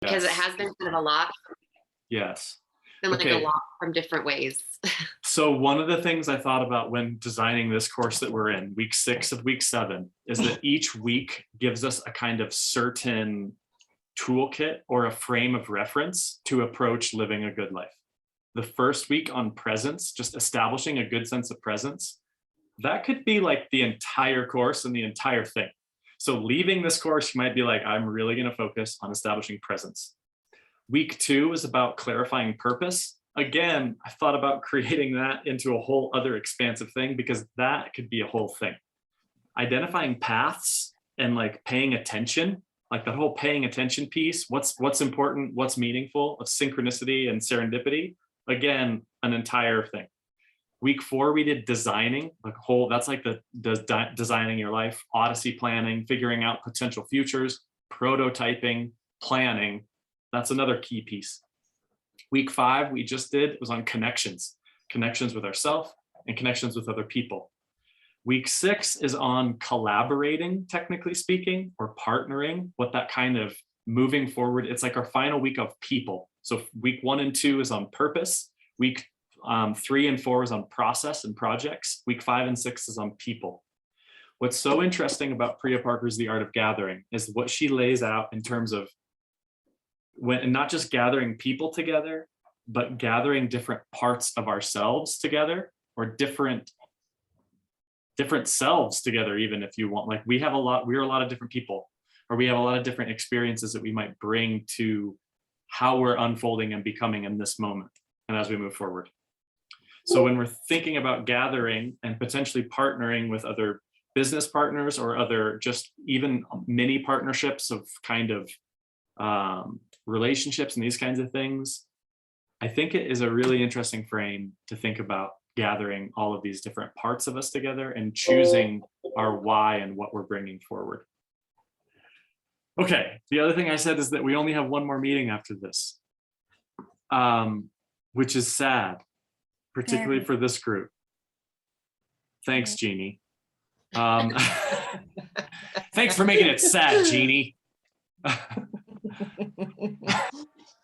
because it Yes. has been kind of a lot, Yes. and like a Okay. lot from different ways. So one of the things I thought about when designing this course that we're in, week 6 of week 7, is that each week gives us a kind of certain toolkit or a frame of reference to approach living a good life. The first week on presence, just establishing a good sense of presence, that could be like the entire course and the entire thing. So leaving this course, you might be like, I'm really going to focus on establishing presence. Week 2 is about clarifying purpose. Again, I thought about creating that into a whole other expansive thing because that could be a whole thing. Identifying paths and like paying attention, like the whole paying attention piece, what's important, what's meaningful, of synchronicity and serendipity. Again, an entire thing. Week 4, we did designing, like whole, that's like the designing your life, odyssey planning, figuring out potential futures, prototyping, planning. That's another key piece. Week 5, we just did, was on connections with ourselves and connections with other people. Week 6 is on collaborating, technically speaking, or partnering, what that kind of moving forward. It's like our final week of people. So week 1 and 2 is on purpose. Week 3 and 4 is on process and projects. Week 5 and 6 is on people. What's so interesting about Priya Parker's The Art of Gathering is what she lays out in terms of when not just gathering people together, but gathering different parts of ourselves together, or different selves together, even if you want. Like we're a lot of different people, or we have a lot of different experiences that we might bring to how we're unfolding and becoming in this moment and as we move forward. So when we're thinking about gathering and potentially partnering with other business partners or other just even mini partnerships of kind of relationships and these kinds of things, I think it is a really interesting frame to think about gathering all of these different parts of us together and choosing our why and what we're bringing forward. Okay, the other thing I said is that we only have one more meeting after this, which is sad, particularly for this group. Thanks, Jeannie. Thanks for making it sad, Jeannie.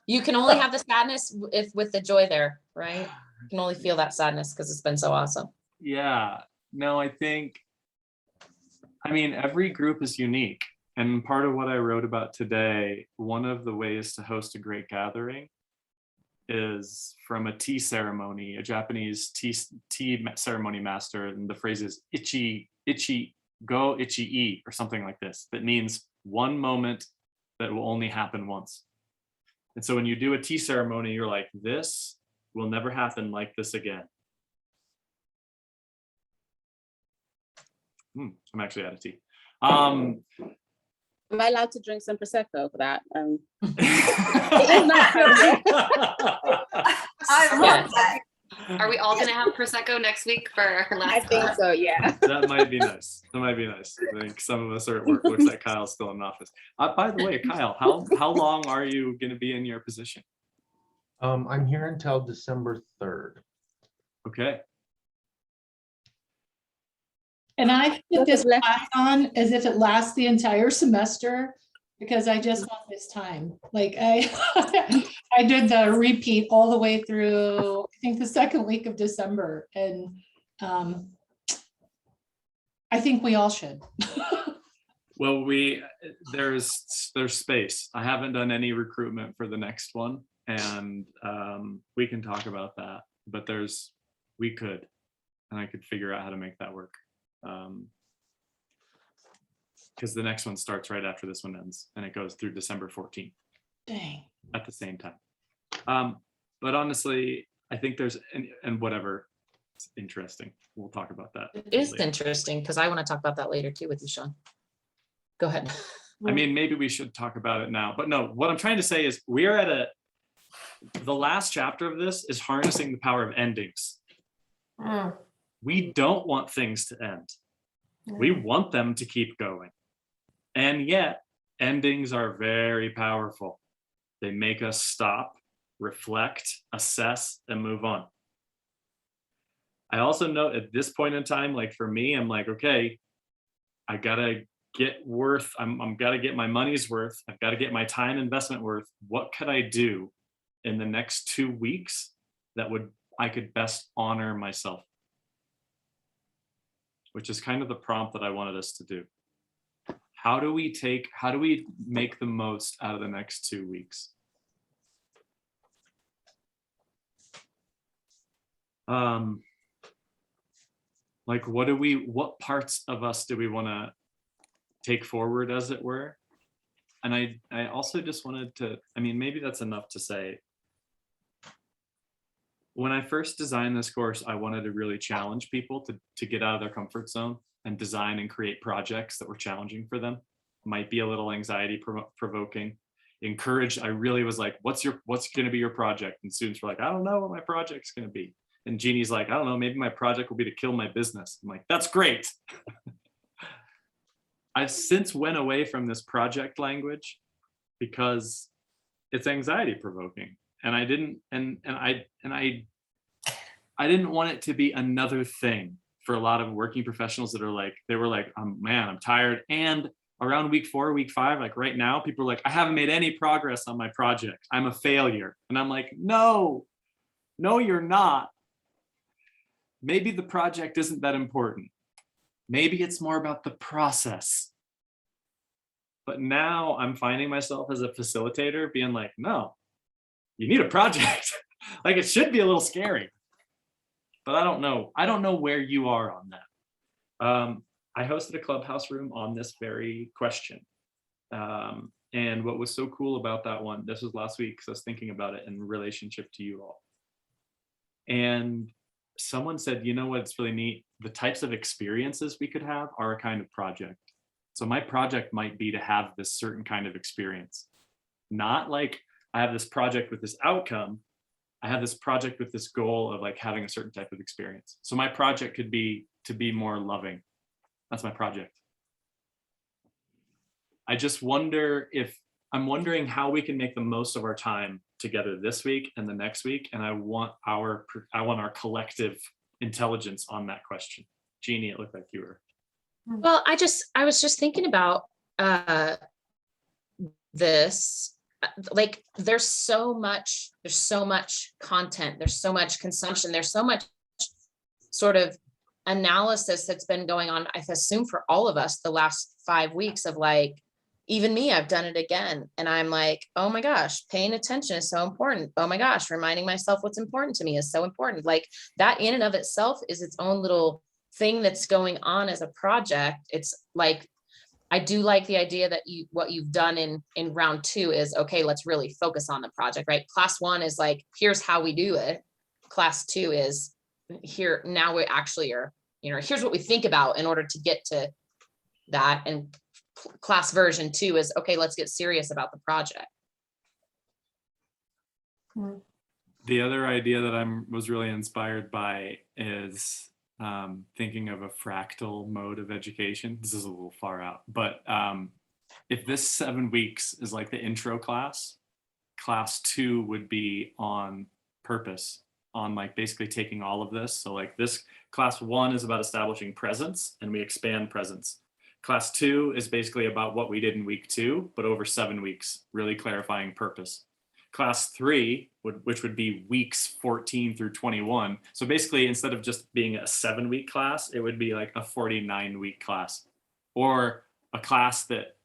You can only have the sadness if with the joy there, right? You can only feel that sadness because it's been so awesome. Yeah, no, I mean, every group is unique. And part of what I wrote about today, one of the ways to host a great gathering is from a tea ceremony, a Japanese tea ceremony master. And the phrase is ichi go ichi-i, or something like this. That means one moment that will only happen once. And so when you do a tea ceremony, you're like, this will never happen like this again. I'm actually out of tea. Am I allowed to drink some Prosecco for that? I love that. Are we all going to have Prosecco next week for our last I think so, yeah. That might be nice. That might be nice. I think some of us are at work. Looks like Kyle's still in office. By the way, Kyle, how long are you going to be in your position? I'm here until December 3rd. Okay. And I put this class on as if it lasts the entire semester because I just want this time. Like I did the repeat all the way through, I think the second week of December. And I think we all should. Well, there's space. I haven't done any recruitment for the next one, and we can talk about that, but we could, and I could figure out how to make that work. Because the next one starts right after this one ends, and it goes through December 14th. Dang. At the same time. But honestly, I think there's, and whatever, it's interesting. We'll talk about that. It is later. interesting because I want to talk about that later too with you, Sean. Go ahead. I mean, maybe we should talk about it now, but no, what I'm trying to say is we are at the last chapter of this is harnessing the power of endings. We don't want things to end. We want them to keep going. And yet, endings are very powerful. They make us stop, reflect, assess, and move on. I also know at this point in time, like for me, I'm like, okay, I gotta I'm got to get my money's worth. I've got to get my time investment worth. What could I do in the next 2 weeks that I could best honor myself? Which is kind of the prompt that I wanted us to do. How do we make the most out of the next 2 weeks? Like, what parts of us do we want to take forward, as it were? And I also just wanted to, I mean, maybe that's enough to say, when I first designed this course, I wanted to really challenge people to get out of their comfort zone and design and create projects that were challenging for them. Might be a little anxiety provoking. I really was like, what's going to be your project? And students were like, I don't know what my project's going to be. And Jeannie's like, I don't know, maybe my project will be to kill my business. I'm like, that's great. I've since went away from this project language because it's anxiety provoking. And I didn't want it to be another thing for a lot of working professionals that are like, they were like, man, I'm tired. And around week 4, week 5, like right now, people are like, I haven't made any progress on my project. I'm a failure. And I'm like, no, you're not. Maybe the project isn't that important. Maybe it's more about the process. But now I'm finding myself as a facilitator being like, no, you need a project. Like, it should be a little scary. But I don't know where you are on that. I hosted a Clubhouse room on this very question. And what was so cool about that one, this was last week because I was thinking about it in relationship to you all. And someone said, you know what's really neat? The types of experiences we could have are a kind of project. So my project might be to have this certain kind of experience. Not like I have this project with this outcome. I have this project with this goal of like having a certain type of experience. So my project could be to be more loving. That's my project. I'm wondering how we can make the most of our time together this week and the next week. And I want our collective intelligence on that question. Jeannie, it looked like you were. Well, I was just thinking about this. Like, there's so much content, there's so much consumption, there's so much sort of analysis that's been going on, I assume for all of us the last 5 weeks of like, even me, I've done it again. And I'm like, oh my gosh, paying attention is so important. Oh my gosh, reminding myself what's important to me is so important. Like, that in and of itself is its own little thing that's going on as a project. It's like, I do like the idea that what you've done in round 2 is, okay, let's really focus on the project, right? Class 1 is like, here's how we do it. Class 2 is here, now we actually are, here's what we think about in order to get to that. And class version 2 is, okay, let's get serious about the project. The other idea that I was really inspired by is thinking of a fractal mode of education. This is a little far out, but if this 7 weeks is like the intro class, class 2 would be on purpose, on like basically taking all of this. So like this class 1 is about establishing presence, and we expand presence. Class 2 is basically about what we did in week 2, but over 7 weeks, really clarifying purpose. Class 3, which would be weeks 14 through 21. So basically, instead of just being a 7-week class, it would be like a 49-week class, or a class that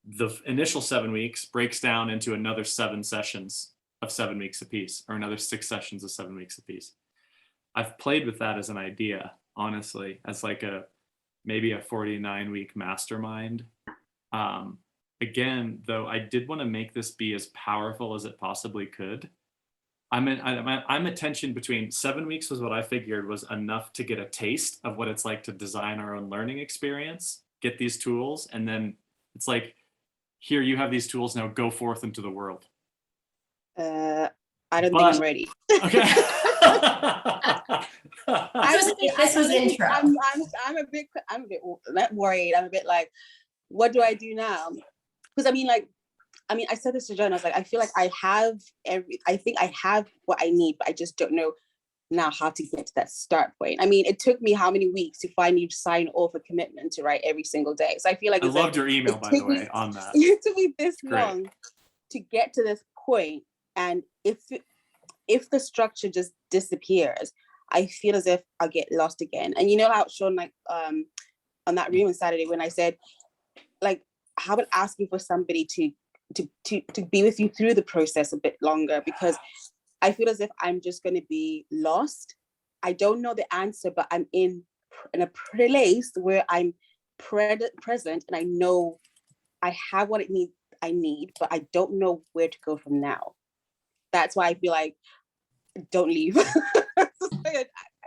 the initial 7 weeks breaks down into another 7 sessions of 7 weeks apiece, or another 6 sessions of 7 weeks apiece. I've played with that as an idea, honestly, as like maybe a 49-week mastermind. Again, though, I did want to make this be as powerful as it possibly could. I'm a tension between 7 weeks was what I figured was enough to get a taste of what it's like to design our own learning experience, get these tools, and then it's like, here, you have these tools, now go forth into the world. I don't think I'm ready. Okay. This was intro. I'm a bit not worried. I'm a bit like, what do I do now? Because I said this to John. I was like, I feel like I think I have what I need, but I just don't know now how to get to that start point. I mean, it took me how many weeks to finally sign off a commitment to write every single day. So I feel like I it's loved like, your email, it by the took me- way, on that. it took me this Great. long to get to this point. And if the structure just disappears, I feel as if I'll get lost again. And you know how Sean, like on that room on Saturday, when I said, like, how about asking for somebody to be with you through the process a bit longer, because I feel as if I'm just going to be lost. I don't know the answer, but I'm in a place where I'm present, and I know I have what I need, but I don't know where to go from now. That's why I feel like, don't leave.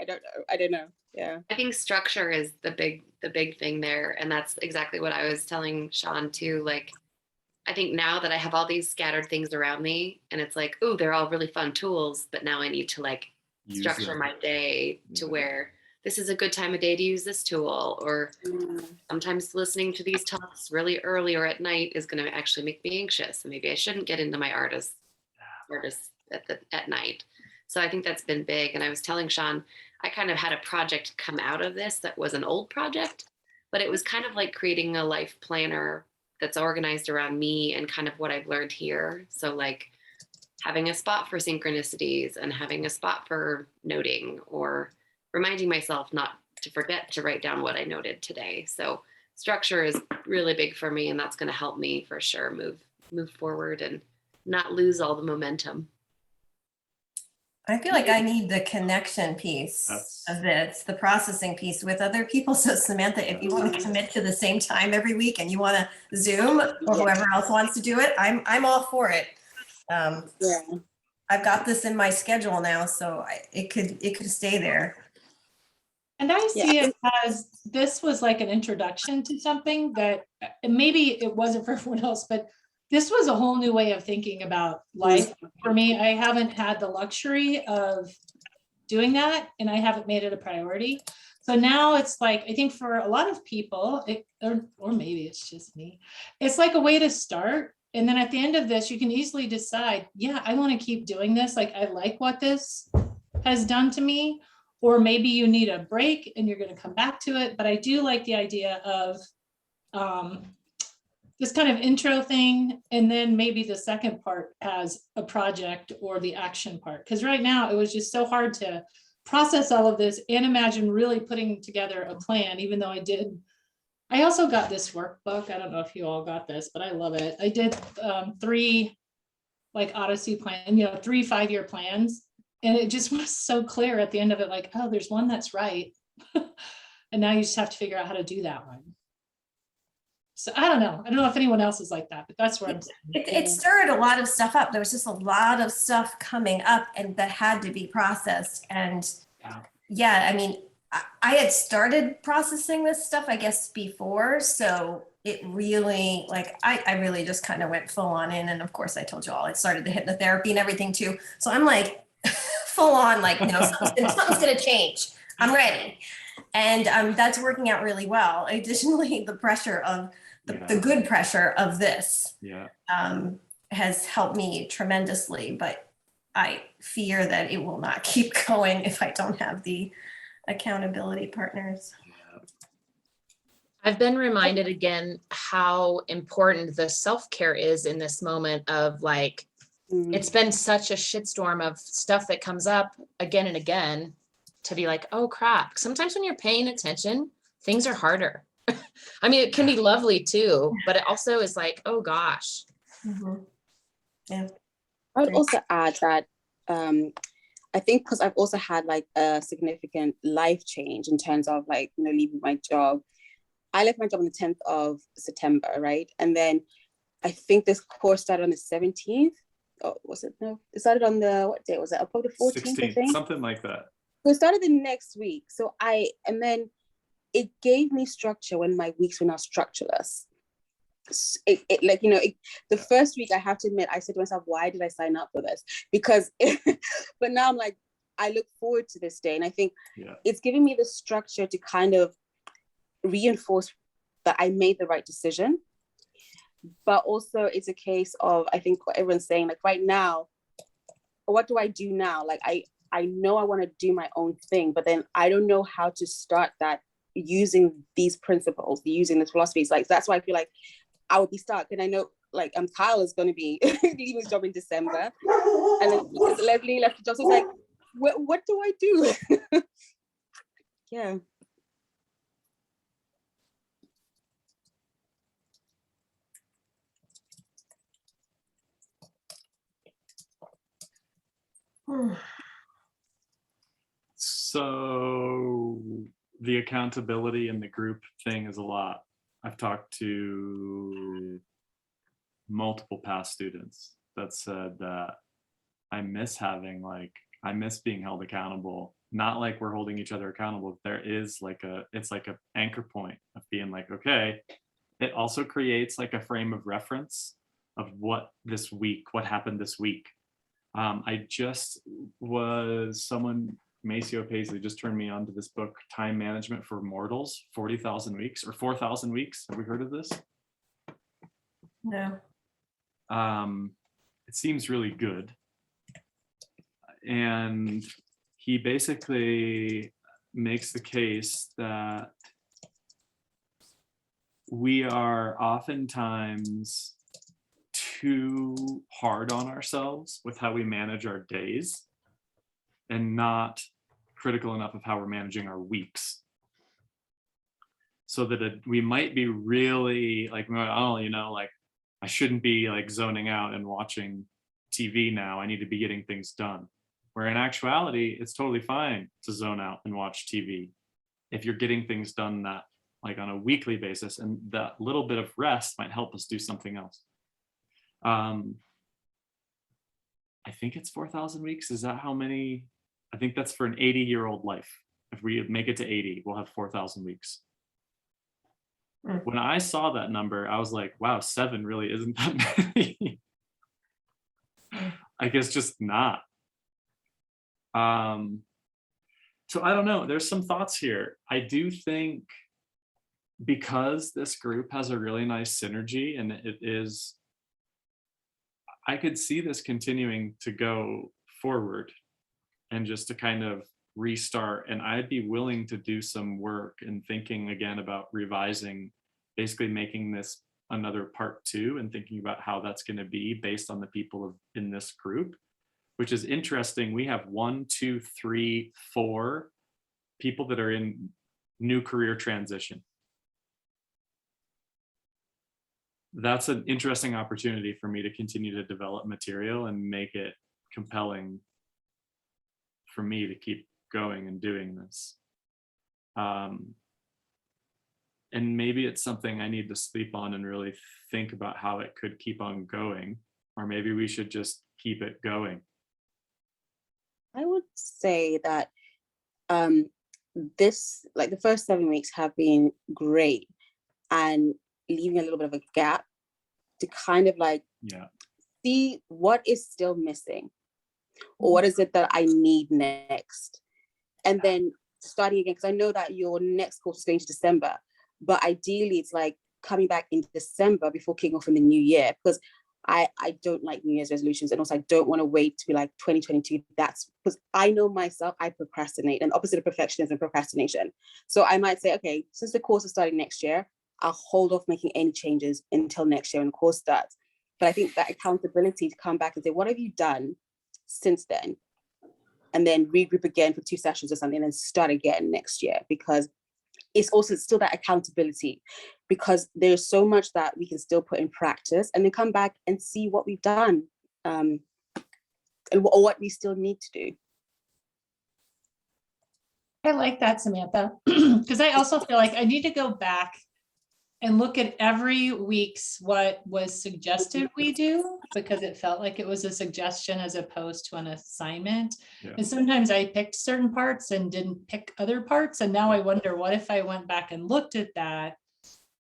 I don't know. Yeah. I think structure is the big thing there. And that's exactly what I was telling Sean too. Like, I think now that I have all these scattered things around me, and it's like, oh, they're all really fun tools, but now I need to like Use structure them. my day to Yeah. where this is a good time of day to use this tool, or sometimes listening to these talks really early or at night is going to actually make me anxious, and maybe I shouldn't get into my artists at night. So I think that's been big. And I was telling Sean, I kind of had a project come out of this that was an old project, but it was kind of like creating a life planner that's organized around me and kind of what I've learned here. So like having a spot for synchronicities and having a spot for noting, or reminding myself not to forget to write down what I noted today. So structure is really big for me, and that's going to help me for sure move forward and not lose all the momentum. I feel like I need the connection piece That's- of this, the processing piece with other people. So Samantha, if you want to commit to the same time every week and you want to Zoom, or whoever else wants to do it, I'm all for it. Yeah. I've got this in my schedule now, so it could stay there. And I see it as this was like an introduction to something that maybe it wasn't for everyone else, but this was a whole new way of thinking about life. For me, I haven't had the luxury of doing that, and I haven't made it a priority. So now it's like, I think for a lot of people, or maybe it's just me, it's like a way to start. And then at the end of this, you can easily decide, yeah, I want to keep doing this. Like, I like what this has done to me. Or maybe you need a break and you're going to come back to it. But I do like the idea of this kind of intro thing, and then maybe the second part as a project or the action part. Because right now it was just so hard to process all of this and imagine really putting together a plan, even though I did. I also got this workbook. I don't know if you all got this, but I love it. I did 3 like Odyssey plan, 3 5-year plans. And it just was so clear at the end of it, like, oh, there's one that's right. And now you just have to figure out how to do that one. So I don't know if anyone else is like that, but that's where I'm saying. It stirred a lot of stuff up. There was just a lot of stuff coming up and that had to be processed. And yeah, I mean, I had started processing this stuff, I guess, before. So it really, like, I really just kind of went full on in. And of course, I told you all, I started the hypnotherapy and everything too. So I'm like full on, like, something's going to change. I'm ready. And that's working out really well. Additionally, the pressure of the good pressure of this has helped me tremendously, but I fear that it will not keep going if I don't have the accountability partners. I've been reminded again how important the self-care is in this moment of like, it's been such a shitstorm of stuff that comes up again and again, to be like, oh crap. Sometimes when you're paying attention, things are harder. I mean, it can be lovely too, but it also is like, oh gosh. Yeah. I would also add that I think because I've also had like a significant life change in terms of like, leaving my job. I left my job on the 10th of September, right? And then I think this course started on the 17th. Oh, was it? No, it started on what day was it? Probably the 14th, 16th, I think. something like that. So it started the next week. So and then it gave me structure when my weeks were now structureless. The first week, I have to admit, I said to myself, why did I sign up for this? Because, but now I'm like, I look forward to this day. And I think it's giving me the structure to kind of reinforce that I made the right decision. But also it's a case of, I think what everyone's saying, like right now, what do I do now? Like I know I want to do my own thing, but then I don't know how to start that using these principles, using these philosophies. Like, that's why I feel like I would be stuck. And I know like Kyle is going to be leaving his job in December, and then Leslie left the job. So it's like, what do I do? Yeah. So the accountability and the group thing is a lot. I've talked to multiple past students that said that I miss being held accountable. Not like we're holding each other accountable. There is it's like a anchor point of being like, okay, it also creates like a frame of reference of what happened this week. Maceo Paisley just turned me on to this book, Time Management for Mortals, 40,000 Weeks or 4,000 Weeks. Have we heard of this? No. It seems really good. And he basically makes the case that we are oftentimes too hard on ourselves with how we manage our days and not critical enough of how we're managing our weeks. So that we might be really like, oh, like I shouldn't be like zoning out and watching TV now. I need to be getting things done. Where in actuality, it's totally fine to zone out and watch TV if you're getting things done that like on a weekly basis, and that little bit of rest might help us do something else. I think it's 4,000 weeks. Is that how many? I think that's for an 80-year-old life. If we make it to 80, we'll have 4,000 weeks. When I saw that number, I was like, wow, 7 really isn't that many. I guess just not. So I don't know. There's some thoughts here. I do think because this group has a really nice synergy, and I could see this continuing to go forward and just to kind of restart. And I'd be willing to do some work and thinking again about revising, basically making this another part 2 and thinking about how that's going to be based on the people in this group, which is interesting. We have 1, 2, 3, 4 people that are in new career transition. That's an interesting opportunity for me to continue to develop material and make it compelling for me to keep going and doing this. And maybe it's something I need to sleep on and really think about how it could keep on going, or maybe we should just keep it going. I would say that like the first 7 weeks have been great, and leaving a little bit of a gap to kind of like see what is still missing, or what is it that I need next, and then starting again, because I know that your next course is going to December, but ideally it's like coming back in December before kicking off in the new year, because I don't like New Year's resolutions, and also I don't want to wait to be like 2022. That's because I know myself, I procrastinate, and opposite of perfectionism, procrastination. So I might say, okay, since the course is starting next year, I'll hold off making any changes until next year when the course starts. But I think that accountability to come back and say, what have you done since then? And then regroup again for 2 sessions or something, and then start again next year, because it's also still that accountability, because there's so much that we can still put in practice, and then come back and see what we've done, and what we still need to do. I like that, Samantha, because I also feel like I need to go back and look at every week's what was suggested we do, because it felt like it was a suggestion as opposed to an assignment. Yeah. And sometimes I picked certain parts and didn't pick other parts. And now I wonder, what if I went back and looked at that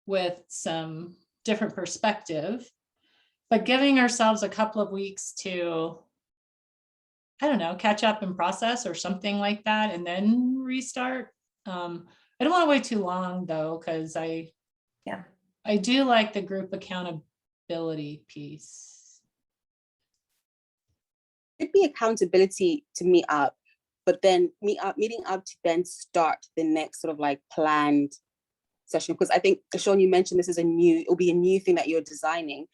with some different perspective, but giving ourselves a couple of weeks to, I don't know, catch up and process or something like that, and then restart. I don't want to wait too long though, because I do like the group accountability piece. It'd be accountability to meet up, but then meeting up to then start the next sort of like planned session. Because I think, Sean, you mentioned this is it'll be a new thing that you're designing.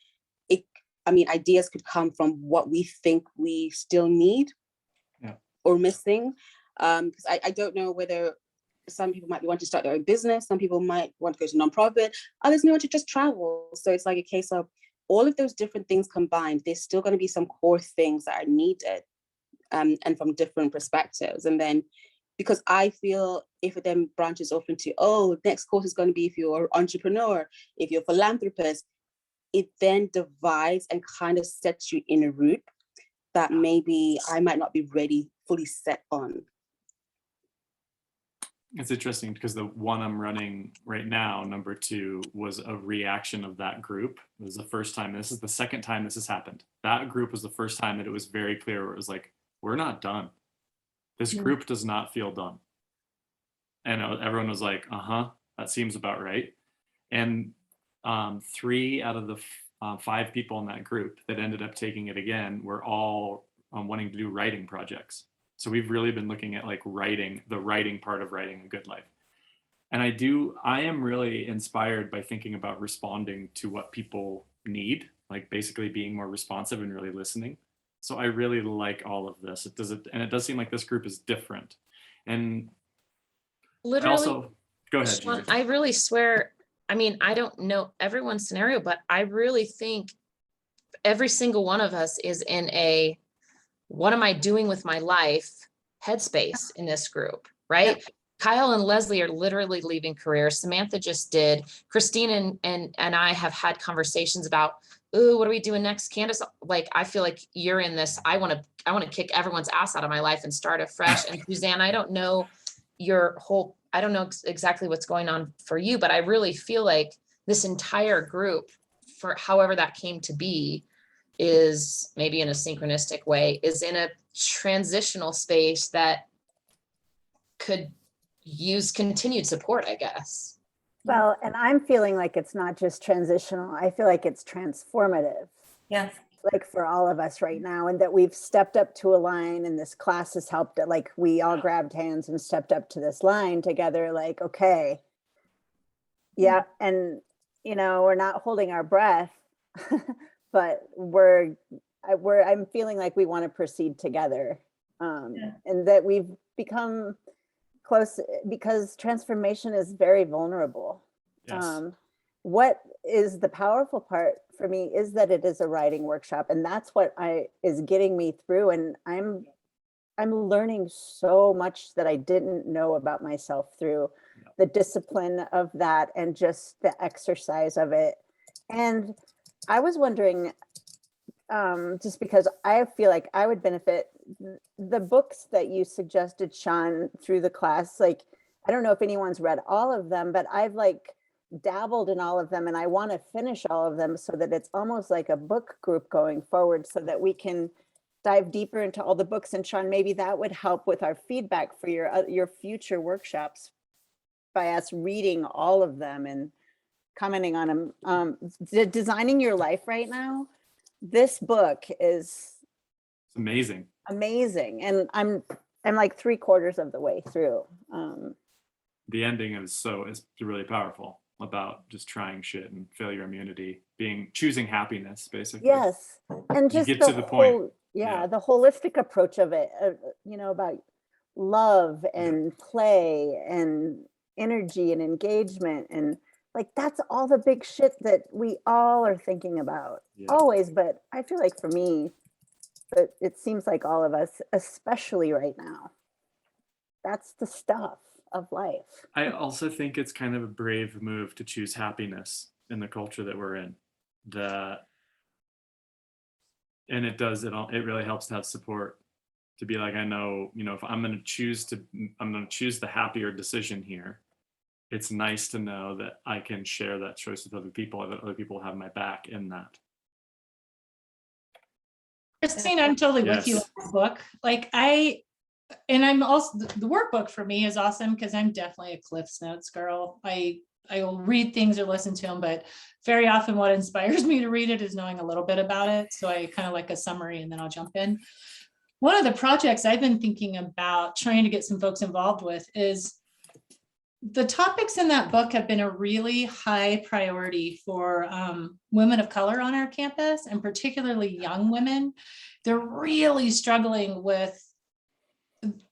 Ideas could come from what we think we still need or missing. Because I don't know whether some people might want to start their own business, some people might want to go to nonprofit, others may want to just travel. So it's like a case of all of those different things combined, there's still going to be some core things that are needed, and from different perspectives. And then, because I feel if it then branches off into, next course is going to be if you're an entrepreneur, if you're a philanthropist, it then divides and kind of sets you in a route that maybe I might not be ready, fully set on. It's interesting because the one I'm running right now, number 2, was a reaction of that group. It was the first time. This is the second time this has happened. That group was the first time that it was very clear where it was like, we're not done. This group does not feel done. And everyone was like, that seems about right. And 3 out of the 5 people in that group that ended up taking it again were all wanting to do writing projects. So we've really been looking at like the writing part of writing a good life. And I am really inspired by thinking about responding to what people need, like basically being more responsive and really listening. So I really like all of this. It does seem like this group is different. And Literally, go ahead, Sean, Gina. I really swear, I don't know everyone's scenario, but I really think every single one of us is in a, what am I doing with my life headspace in this group, right? Yep. Kyle and Leslie are literally leaving careers. Samantha just did. Christine and I have had conversations about, ooh, what are we doing next? Candace, like, I feel like you're in this. I want to kick everyone's ass out of my life and start afresh. And Suzanne, I don't know I don't know exactly what's going on for you, but I really feel like this entire group, for however that came to be, is maybe in a synchronistic way, is in a transitional space that could use continued support, I guess. Well, and I'm feeling like it's not just transitional. I feel like it's transformative. Yes. Like for all of us right now, and that we've stepped up to a line, and this class has helped it. Like we all grabbed hands and stepped up to this line together, like, okay. Yeah. And, we're not holding our breath, but I'm feeling like we want to proceed together. And that we've become close, because transformation is very vulnerable. Yes. What is the powerful part for me is that it is a writing workshop, and that's what is getting me through. And I'm learning so much that I didn't know about myself through the discipline of that and just the exercise of it. And I was wondering, just because I feel like I would benefit, the books that you suggested, Sean, through the class, like, I don't know if anyone's read all of them, but I've like dabbled in all of them, and I want to finish all of them so that it's almost like a book group going forward, so that we can dive deeper into all the books. And Sean, maybe that would help with our feedback for your future workshops, by us reading all of them and commenting on them. Designing Your Life right now, this book is amazing. And I'm like 3/4 of the way through. The ending is really powerful, about just trying shit and failure immunity, choosing happiness, basically. Yes. And just get to the point. The holistic approach of it, about love and play and energy and engagement, and like, that's all the big shit that we all are thinking about always. But I feel like for me, it seems like all of us, especially right now, that's the stuff of life. I also think it's kind of a brave move to choose happiness in the culture that we're in. And it really helps to have support, to be like, I know, if I'm going to choose the happier decision here, it's nice to know that I can share that choice with other people, that other people have my back in that. Christine, I'm totally with you on this book. Like I'm also, the workbook for me is awesome, because I'm definitely a Cliff's Notes girl. I will read things or listen to them, but very often what inspires me to read it is knowing a little bit about it. So I kind of like a summary, and then I'll jump in. one of the projects I've been thinking about trying to get some folks involved with is the topics in that book have been a really high priority for women of color on our campus, and particularly young women. They're really struggling with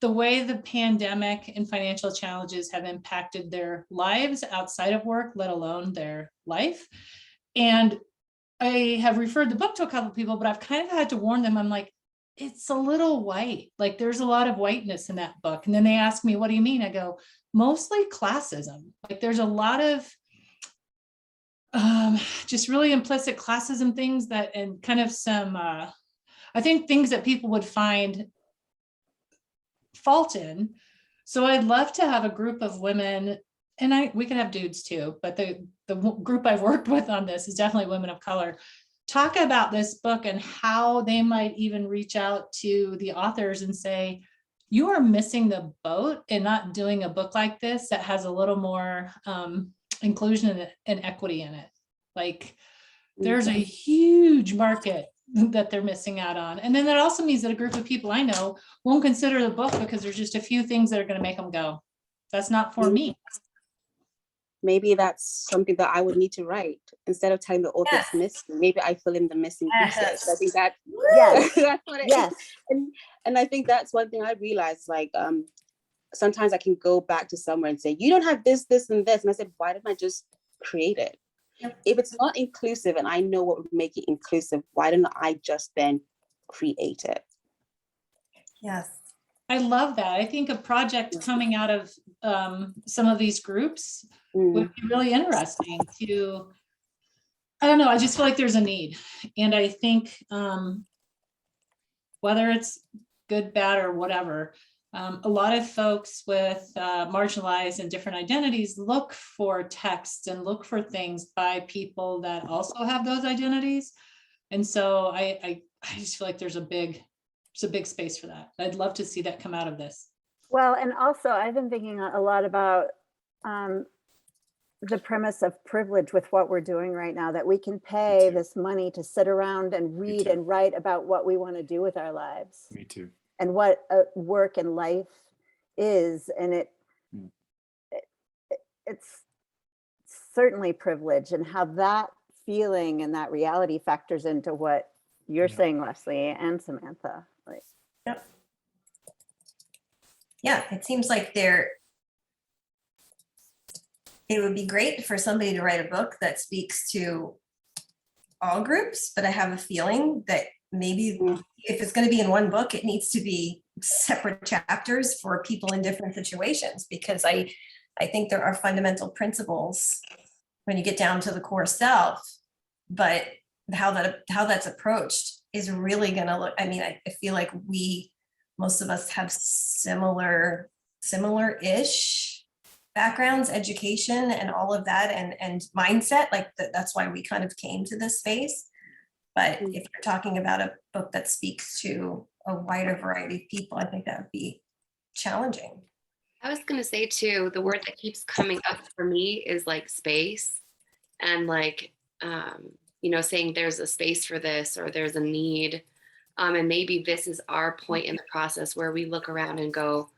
the way the pandemic and financial challenges have impacted their lives outside of work, let alone their life. And I have referred the book to a couple of people, but I've kind of had to warn them. I'm like, it's a little white. Like there's a lot of whiteness in that book. And then they ask me, what do you mean? I go, mostly classism. Like there's a lot of just really implicit classism things that, and kind of some, I think things that people would find fault in. So I'd love to have a group of women, and we could have dudes too, but the group I've worked with on this is definitely women of color, talk about this book and how they might even reach out to the authors and say, you are missing the boat in not doing a book like this that has a little more inclusion and equity in it. Like there's a huge market that they're missing out on. And then that also means that a group of people I know won't consider the book because there's just a few things that are going to make them go, that's not for me. Maybe that's something that I would need to write instead of telling the author Yes. it's missing. Maybe I fill in the missing pieces. I think that Yes. that's what it Yes. is. And I think that's one thing I realized. Like sometimes I can go back to somewhere and say, you don't have this, this, and this. And I said, why didn't I just create it? Yep. If it's not inclusive and I know what would make it inclusive, why didn't I just then create it? Yes. I love that. I think a project coming out of some of these groups would be really interesting to, I don't know, I just feel like there's a need. And I think whether it's good, bad, or whatever, a lot of folks with marginalized and different identities look for texts and look for things by people that also have those identities. And so I just feel like there's a big space for that. I'd love to see that come out of this. Well, and also I've been thinking a lot about the premise of privilege with what we're doing right now, that we can pay this money to sit around and read and write about what we want to do with our lives. Me too. And what work and life is. And it's certainly privilege, and how that feeling and that reality factors into what you're saying, Leslie and Samantha. Like, Yep. Yeah, it seems like it would be great for somebody to write a book that speaks to all groups, but I have a feeling that maybe if it's going to be in one book, it needs to be separate chapters for people in different situations, because I think there are fundamental principles when you get down to the core self, but how that's approached is really going to look, I mean, I feel like most of us have similar-ish backgrounds, education, and all of that, and mindset. Like that's why we kind of came to this space. But if you're talking about a book that speaks to a wider variety of people, I think that would be challenging. I was going to say too, the word that keeps coming up for me is like space, and like, saying there's a space for this, or there's a need. And maybe this is our point in the process where we look around and go,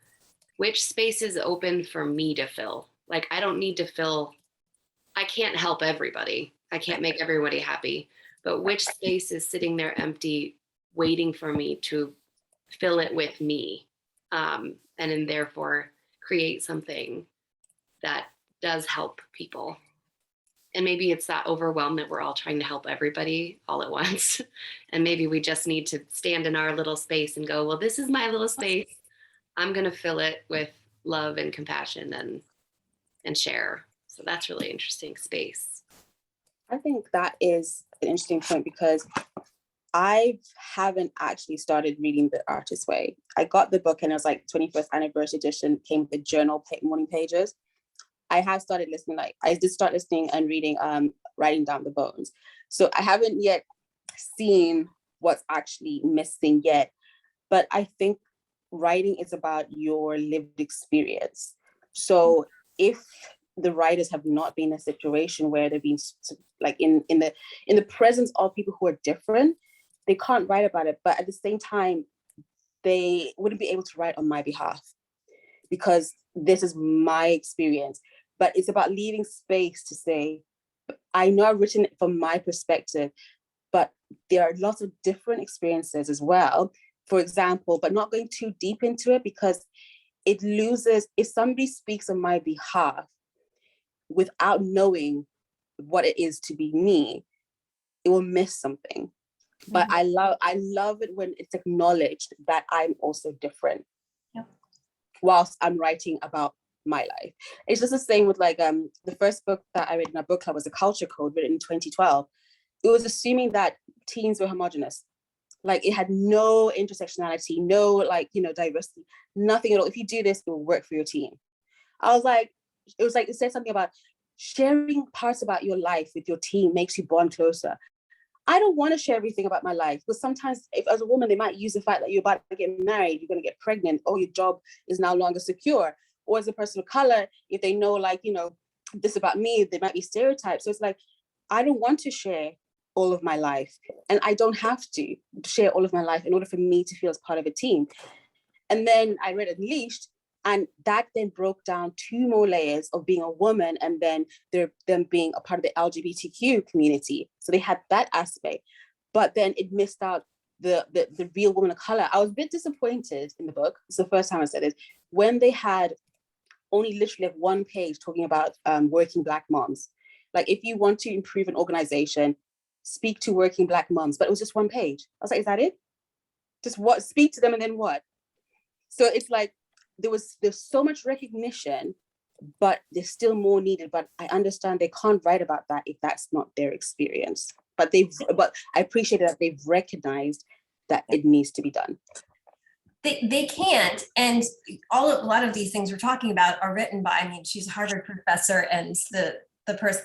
which space is open for me to fill? Like, I don't need to fill, I can't help everybody. I can't make everybody happy, but which space is sitting there empty, waiting for me to fill it with me? And then therefore create something that does help people. And maybe it's that overwhelm that we're all trying to help everybody all at once. And maybe we just need to stand in our little space and go, well, this is my little space. I'm going to fill it with love and compassion and share. So that's really interesting space. I think that is an interesting point, because I haven't actually started reading The Artist's Way. I got the book and it was like 25th anniversary edition, came with the journal morning pages. I have started listening, like I did start listening and reading, Writing Down the Bones. So I haven't yet seen what's actually missing yet, but I think writing is about your lived experience. So if the writers have not been in a situation where they've been like in the presence of people who are different, they can't write about it. But at the same time, they wouldn't be able to write on my behalf because this is my experience. But it's about leaving space to say, I know I've written it from my perspective, but there are lots of different experiences as well. For example, but not going too deep into it because it loses, if somebody speaks on my behalf without knowing what it is to be me, it will miss something. But I love it when it's acknowledged that I'm also different. Yep. Whilst I'm writing about my life. It's just the same with like the first book that I read in our book club was A Culture Code, written in 2012. It was assuming that teens were homogenous. Like it had no intersectionality, no like, you know, diversity, nothing at all. If you do this, it will work for your team. I was like, it said something about sharing parts about your life with your team makes you bond closer. I don't want to share everything about my life because sometimes if as a woman, they might use the fact that you're about to get married, you're going to get pregnant, or your job is now longer secure. Or as a person of color, if they know like, you know, this about me, there might be stereotypes. So it's like, I don't want to share all of my life. And I don't have to share all of my life in order for me to feel as part of a team. And then I read Unleashed, and that then broke down 2 more layers of being a woman and then them being a part of the LGBTQ community. So they had that aspect, but then it missed out the real woman of color. I was a bit disappointed in the book. It's the first time I said it, when they had only literally like 1 page talking about working Black moms. Like if you want to improve an organization, speak to working Black moms, but it was just 1 page. I was like, is that it? Just what, speak to them and then what? So it's like, there's so much recognition, but there's still more needed. But I understand they can't write about that if that's not their experience. But I appreciate that they've recognized that it needs to be done. They can't, and a lot of these things we're talking about are written by, I mean, she's a Harvard professor, and the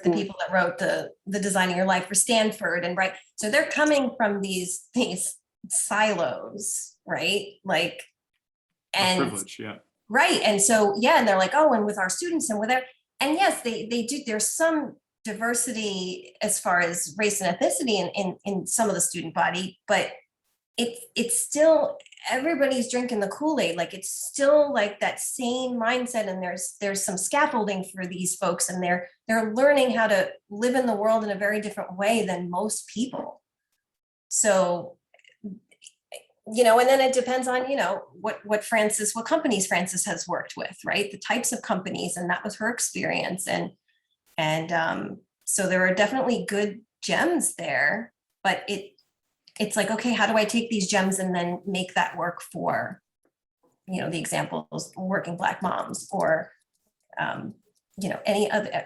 people that wrote the Designing Your Life for Stanford, and right, so they're coming from these silos, right? Like, and privilege, yeah. Right. And so, yeah, and they're like, oh, and with our students and with our, and yes, they do, there's some diversity as far as race and ethnicity in some of the student body, but it's still, everybody's drinking the Kool-Aid. Like it's still like that same mindset, and there's some scaffolding for these folks, and they're learning how to live in the world in a very different way than most people. So, you know, and then it depends on, you know, what companies Frances has worked with, right? The types of companies, and that was her experience. And so there are definitely good gems there, but it's like, okay, how do I take these gems and then make that work for, you know, the examples, working Black moms, or, you know, any other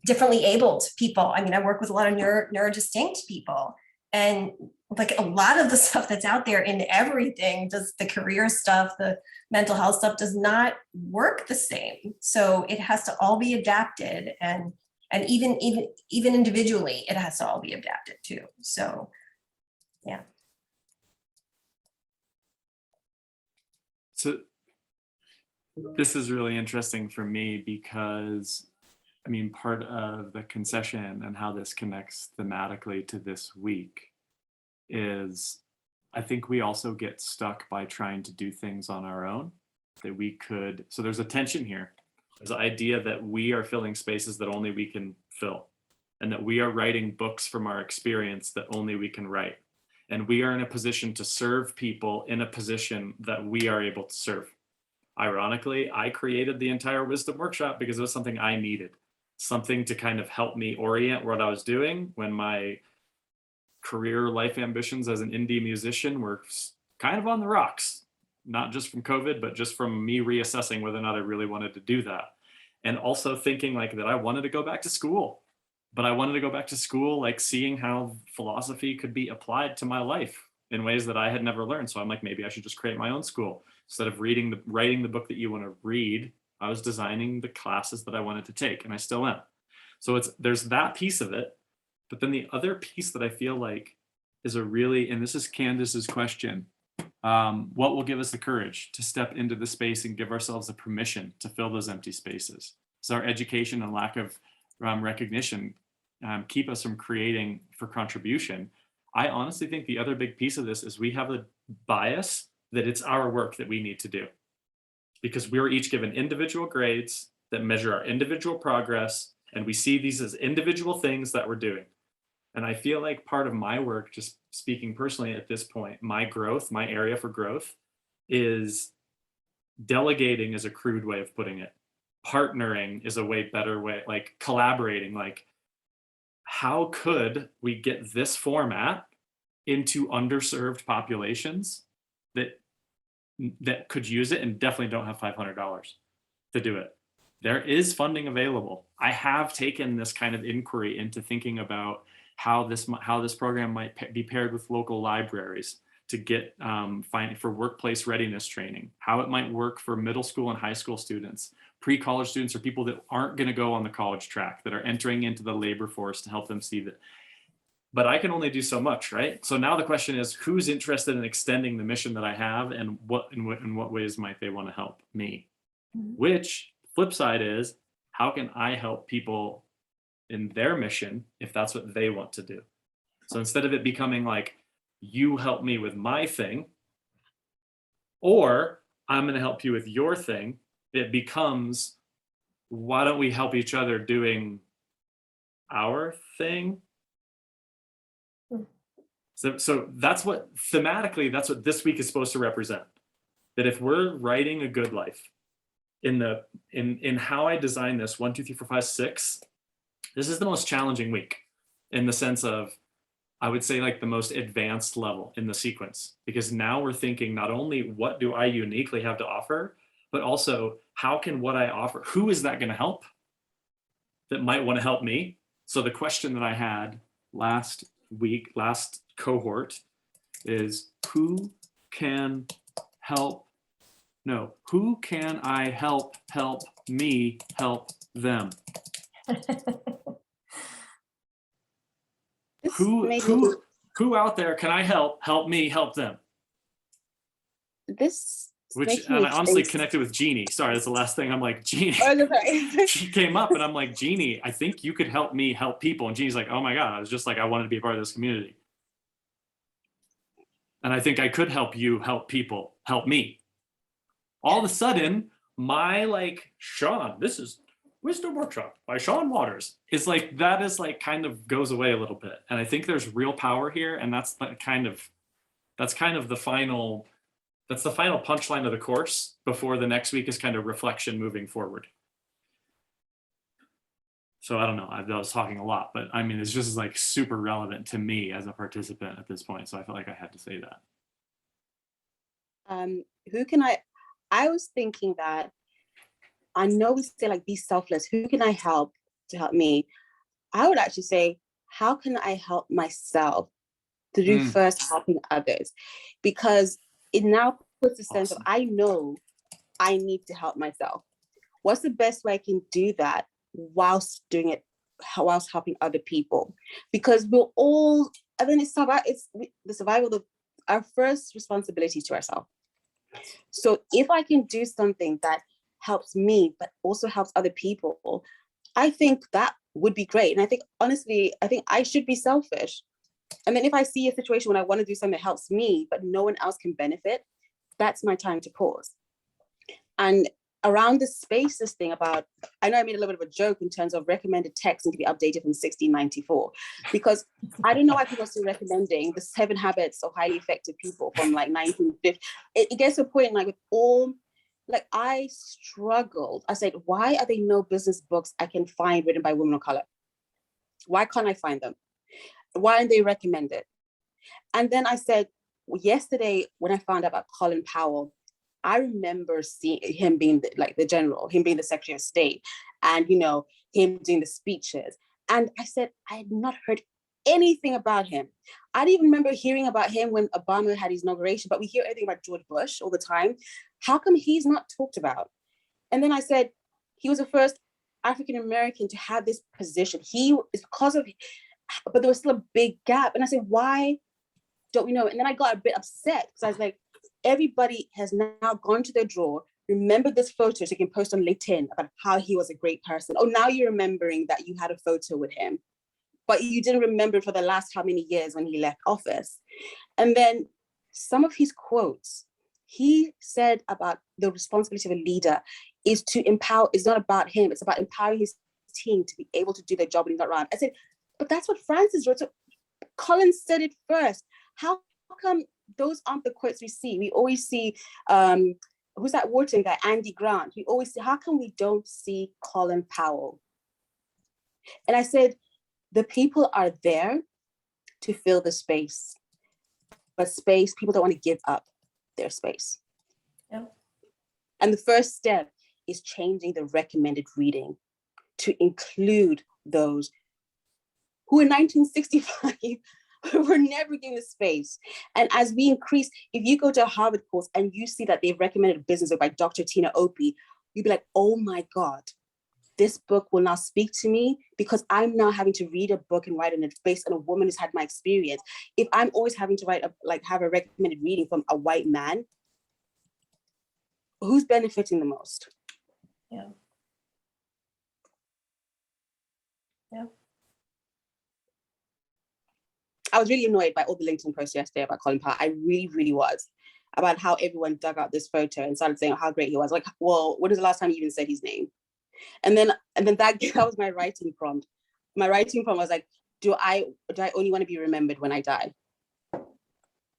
differently abled people. I mean, I work with a lot of neurodistinct people, and like a lot of the stuff that's out there in everything, does the career stuff, the mental health stuff does not work the same. So it has to all be adapted, and even individually, it has to all be adapted too. So, yeah. So this is really interesting for me because, I mean, part of the concession and how this connects thematically to this week is I think we also get stuck by trying to do things on our own that we could. So there's a tension here. There's the idea that we are filling spaces that only we can fill, and that we are writing books from our experience that only we can write. And we are in a position to serve people in a position that we are able to serve. Ironically, I created the entire wisdom workshop because it was something I needed, something to kind of help me orient what I was doing when my career life ambitions as an indie musician were kind of on the rocks, not just from COVID, but just from me reassessing whether or not I really wanted to do that. And also thinking like that I wanted to go back to school, but I wanted to go back to school, like seeing how philosophy could be applied to my life in ways that I had never learned. So I'm like, maybe I should just create my own school. Instead of writing the book that you want to read, I was designing the classes that I wanted to take, and I still am. So there's that piece of it. But then the other piece that I feel like is a really, and this is Candace's question, what will give us the courage to step into the space and give ourselves the permission to fill those empty spaces? So our education and lack of recognition keep us from creating for contribution. I honestly think the other big piece of this is we have a bias that it's our work that we need to do, because we're each given individual grades that measure our individual progress, and we see these as individual things that we're doing. And I feel like part of my work, just speaking personally at this point, my growth, my area for growth is delegating is a crude way of putting it. Partnering is a way better way, like collaborating, like how could we get this format into underserved populations that could use it and definitely don't have $500 to do it. There is funding available. I have taken this kind of inquiry into thinking about how this program might be paired with local libraries to get for workplace readiness training, how it might work for middle school and high school students, pre-college students, or people that aren't going to go on the college track, that are entering into the labor force, to help them see that. But I can only do so much, right? So now the question is, who's interested in extending the mission that I have, and in what ways might they want to help me? Which flip side is, how can I help people in their mission if that's what they want to do? So instead of it becoming like, you help me with my thing, or I'm going to help you with your thing, it becomes, why don't we help each other doing our thing? So that's what thematically, that's what this week is supposed to represent. That if we're writing a good life, in how I design this 1, 2, 3, 4, 5, 6, this is the most challenging week, in the sense of, I would say, like the most advanced level in the sequence, because now we're thinking not only what do I uniquely have to offer, but also how can what I offer, who is that going to help that might want to help me? So the question that I had last cohort is, who can I help me help them? Who out there can I help me help them? Which, and I honestly connected with Jeannie. Sorry, that's the last thing. I'm like, Jeannie. She came up and I'm like, Jeannie, I think you could help me help people. And Jeannie's like, oh my God, I was just like, I wanted to be a part of this community. And I think I could help you help people help me. All of a sudden, my like, Sean, this is Wisdom Workshop by Sean Waters, is like, that is like kind of goes away a little bit. And I think there's real power here. And that's kind of the final punchline of the course before the next week is kind of reflection moving forward. So I don't know, I was talking a lot, but I mean, it's just like super relevant to me as a participant at this point. So I felt like I had to say that. I was thinking that, I know we say like, be selfless. Who can I help to help me? I would actually say, how can I help myself through first helping others? Because it now puts a sense of, I know I need to help myself. What's the best way I can do that whilst doing it, whilst helping other people? Because we'll all, and then it's the survival of our first responsibility to ourselves. So if I can do something that helps me, but also helps other people, I think that would be great. And I think, honestly, I should be selfish. And then if I see a situation when I want to do something that helps me, but no one else can benefit, that's my time to pause. And around the spaces thing about, I know I made a little bit of a joke in terms of recommended text need to be updated from 1694, because I don't know why people are still recommending the 7 habits of highly effective people from like 1950. It gets to a point like with all, like I struggled. I said, why are there no business books I can find written by women of color? Why can't I find them? Why aren't they recommended? And then I said, yesterday when I found out about Colin Powell, I remember seeing him being the general, him being the Secretary of State, and him doing the speeches. And I said, I had not heard anything about him. I didn't even remember hearing about him when Obama had his inauguration, but we hear everything about George Bush all the time. How come he's not talked about? And then I said, he was the first African-American to have this position. But there was still a big gap. And I said, why don't we know? And then I got a bit upset because I was like, everybody has now gone to their drawer, remembered this photo so they can post on LinkedIn about how he was a great person. Oh, now you're remembering that you had a photo with him, but you didn't remember for the last how many years when he left office. And then some of his quotes, he said about the responsibility of a leader is to empower, it's not about him, it's about empowering his team to be able to do their job when he's not around. I said, but that's what Francis wrote. So Colin said it first. How come those aren't the quotes we see? We always see, who's that Wharton guy, Andy Grant. We always see, how come we don't see Colin Powell? And I said, the people are there to fill the space, but space, people don't want to give up their space. Yeah. And the first step is changing the recommended reading to include those who in 1965 were never given a space. And as we increase, if you go to a Harvard course and you see that they've recommended a business book by Dr. Tina Opie, you'd be like, oh my God, this book will now speak to me because I'm now having to read a book and write on it based on a woman who's had my experience. If I'm always having to write, have a recommended reading from a white man, who's benefiting the most? Yeah. Yeah. I was really annoyed by all the LinkedIn posts yesterday about Colin Powell. I really, really was, about how everyone dug out this photo and started saying how great he was. Like, well, when was the last time you even said his name? And then that was my writing prompt. My writing prompt was like, do I only want to be remembered when I die?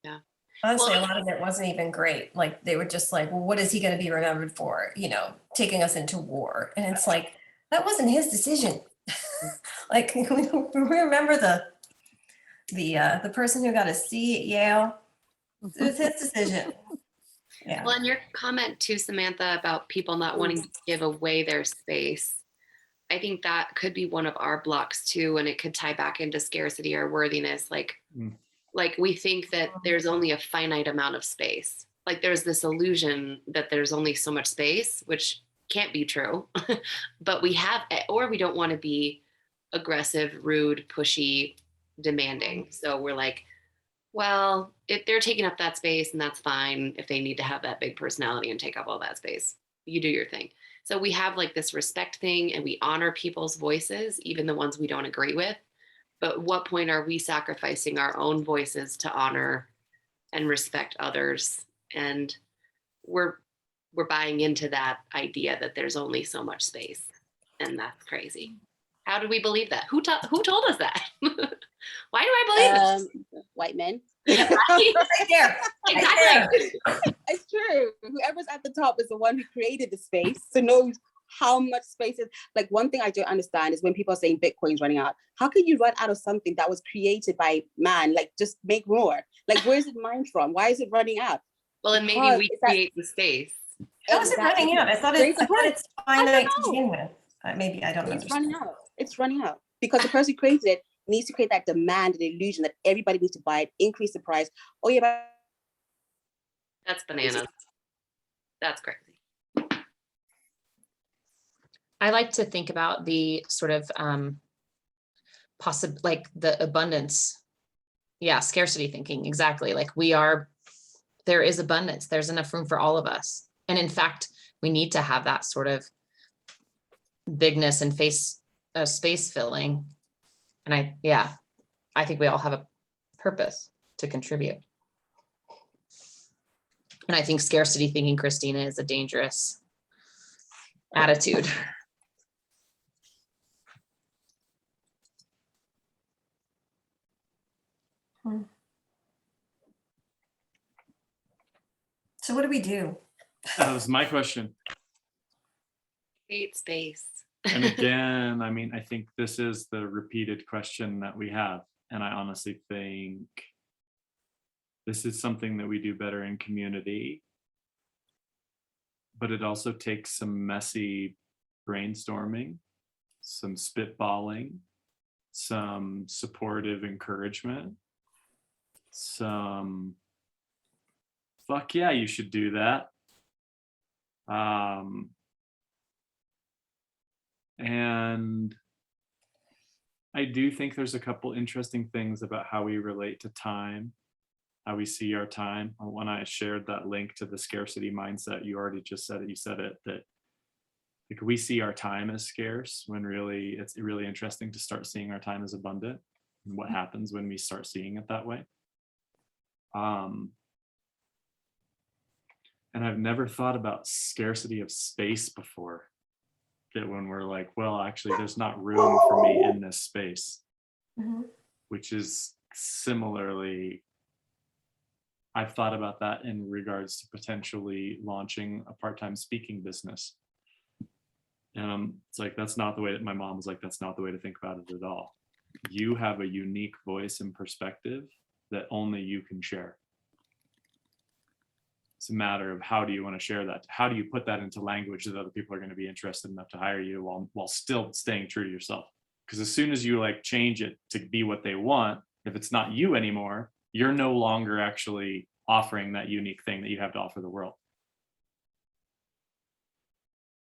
Yeah. Honestly, a lot of it wasn't even great. Like they were just like, well, what is he going to be remembered for? You know, taking us into war. And it's like, that wasn't his decision. Like we remember the person who got a C at Yale. It was his decision. Yeah. Well, and your comment too, Samantha, about people not wanting to give away their space, I think that could be one of our blocks too, and it could tie back into scarcity or worthiness. Like we think that there's only a finite amount of space. Like there's this illusion that there's only so much space, which can't be true. But we have, or we don't want to be aggressive, rude, pushy, demanding. So we're like, well, if they're taking up that space, and that's fine. If they need to have that big personality and take up all that space, you do your thing. So we have like this respect thing, and we honor people's voices, even the ones we don't agree with. But what point are we sacrificing our own voices to honor and respect others? And we're buying into that idea that there's only so much space, and that's crazy. How do we believe that? Who told us that? Why do I believe it? White men. Right there. Exactly. It's true. Whoever's at the top is the one who created the space, so knows how much space is. Like, one thing I don't understand is when people are saying Bitcoin's running out. How can you run out of something that was created by man? Like, just make more. Like, where's it mined from? Why is it running out? Well, and maybe we create the space. How is it running out? I thought it's finite to begin with. Maybe I don't know. It's running out. It's running out because the person who created it needs to create that demand and illusion that everybody needs to buy it, increase the price. Oh yeah, but That's bananas. That's crazy. I like to think about the sort of like the abundance. Yeah, scarcity thinking, exactly. Like there is abundance. There's enough room for all of us. And in fact, we need to have that sort of bigness and space filling. And I think we all have a purpose to contribute. And I think scarcity thinking, Christina, is a dangerous attitude. So what do we do? That was my question. Create space. And again, I mean, I think this is the repeated question that we have. And I honestly think this is something that we do better in community. But it also takes some messy brainstorming, some spitballing, some supportive encouragement, some fuck yeah, you should do that. And I do think there's a couple interesting things about how we relate to time, how we see our time. When I shared that link to the scarcity mindset, you already just said it, you said it, that like we see our time as scarce when really it's really interesting to start seeing our time as abundant, and what happens when we start seeing it that way. And I've never thought about scarcity of space before. That when we're like, well, actually, there's not room for me in this space, Mhm. which is similarly, I've thought about that in regards to potentially launching a part-time speaking business. And it's like, that's not the way that my mom was like, that's not the way to think about it at all. You have a unique voice and perspective that only you can share. It's a matter of how do you want to share that? How do you put that into language that other people are going to be interested enough to hire you while still staying true to yourself? Because as soon as you like change it to be what they want, if it's not you anymore, you're no longer actually offering that unique thing that you have to offer the world.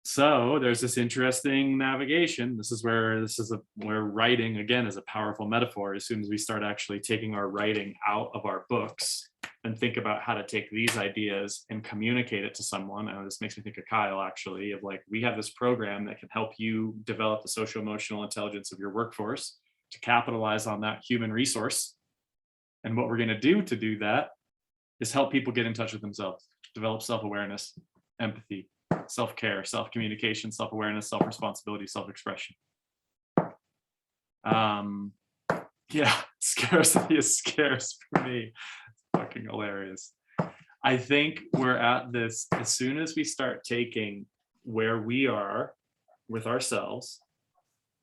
So there's this interesting navigation. This is where writing again is a powerful metaphor. As soon as we start actually taking our writing out of our books and think about how to take these ideas and communicate it to someone. And this makes me think of Kyle, actually, of like, we have this program that can help you develop the social emotional intelligence of your workforce to capitalize on that human resource. And what we're going to do that is help people get in touch with themselves, develop self-awareness, empathy, self-care, self-communication, self-awareness, self-responsibility, self-expression. Yeah, scarcity is scarce for me. Fucking hilarious. I think we're at this, as soon as we start taking where we are with ourselves,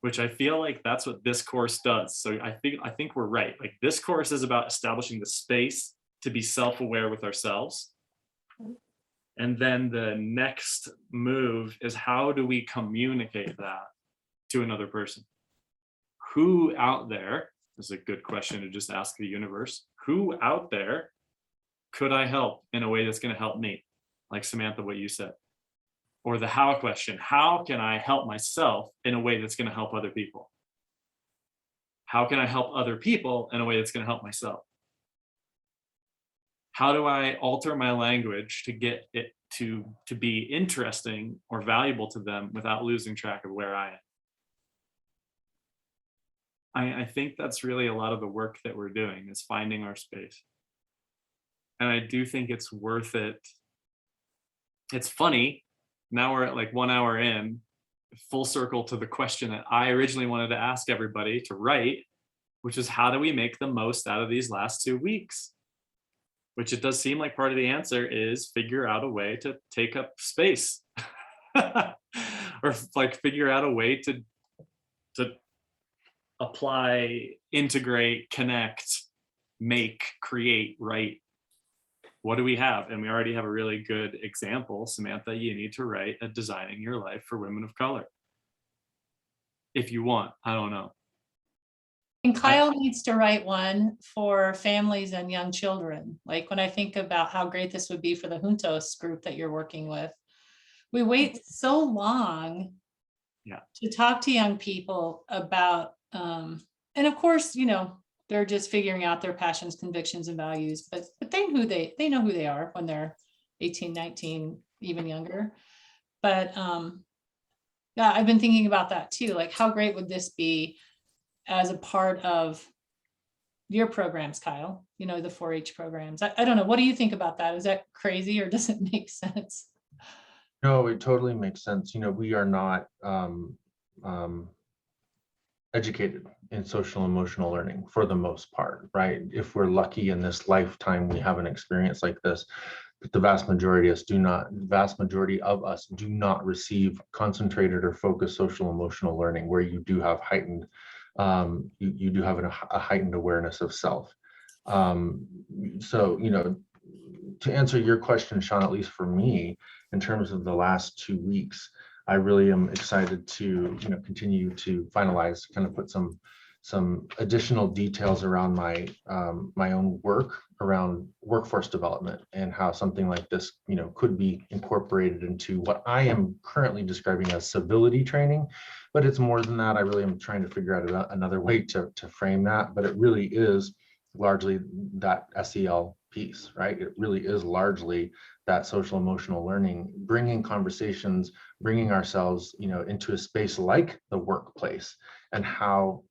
which I feel like that's what this course does. So I think we're right. Like, this course is about establishing the space to be self-aware with ourselves. And then the next move is, how do we communicate that to another person? Who out there, this is a good question to just ask the universe, who out there could I help in a way that's going to help me? Like Samantha, what you said. Or the how question, how can I help myself in a way that's going to help other people? How can I help other people in a way that's going to help myself? How do I alter my language to get it to be interesting or valuable to them without losing track of where I am? I think that's really a lot of the work that we're doing, is finding our space. And I do think it's worth it. It's funny, now we're at like 1 hour in, full circle to the question that I originally wanted to ask everybody to write, which is, how do we make the most out of these last 2 weeks? Which it does seem like part of the answer is figure out a way to take up space. Or like figure out a way to apply, integrate, connect, make, create, write. What do we have? And we already have a really good example. Samantha, you need to write a Designing Your Life for Women of Color. If you want, I don't know. And Kyle needs to write one for families and young children. Like, when I think about how great this would be for the Juntos group that you're working with, we wait so long to talk to young people about, and of course, you know, they're just figuring out their passions, convictions, and values, but they know who they are when they're 18, 19, even younger. But yeah, I've been thinking about that too. Like, how great would this be as a part of your programs, Kyle? You know, the 4-H programs. I don't know. What do you think about that? Is that crazy, or does it make sense? No, it totally makes sense. You know, we are not educated in social emotional learning for the most part, right? If we're lucky in this lifetime, we have an experience like this, but the vast majority of us do not receive concentrated or focused social emotional learning, where you do have heightened, you do have a heightened awareness of self. So, you know, to answer your question, Sean, at least for me, in terms of the last 2 weeks, I really am excited to, you know, continue to finalize, kind of put some additional details around my my own work around workforce development, and how something like this, you know, could be incorporated into what I am currently describing as civility training. But it's more than that. I really am trying to figure out another way to frame that, but it really is largely that SEL piece, right? It really is largely that social emotional learning, bringing conversations, bringing ourselves, you know, into a space like the workplace, and how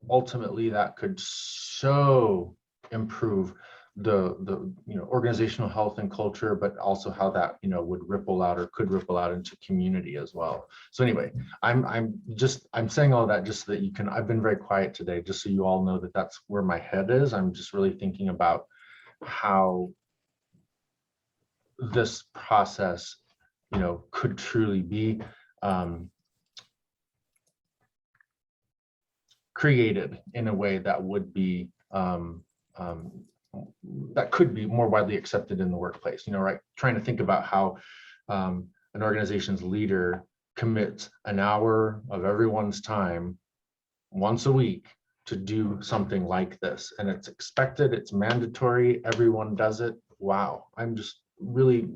ultimately that could so improve organizational health and culture, but also how that would ripple out or could ripple out into community as well. So anyway, I'm saying all that just so that you can. I've been very quiet today, just so you all know that that's where my head is. I'm just really thinking about how this process, could truly be created in a way that would be that could be more widely accepted in the workplace. Right? Trying to think about how an organization's leader commits an hour of everyone's time once a week to do something like this, and it's expected, it's mandatory, everyone does it. Wow, I'm just really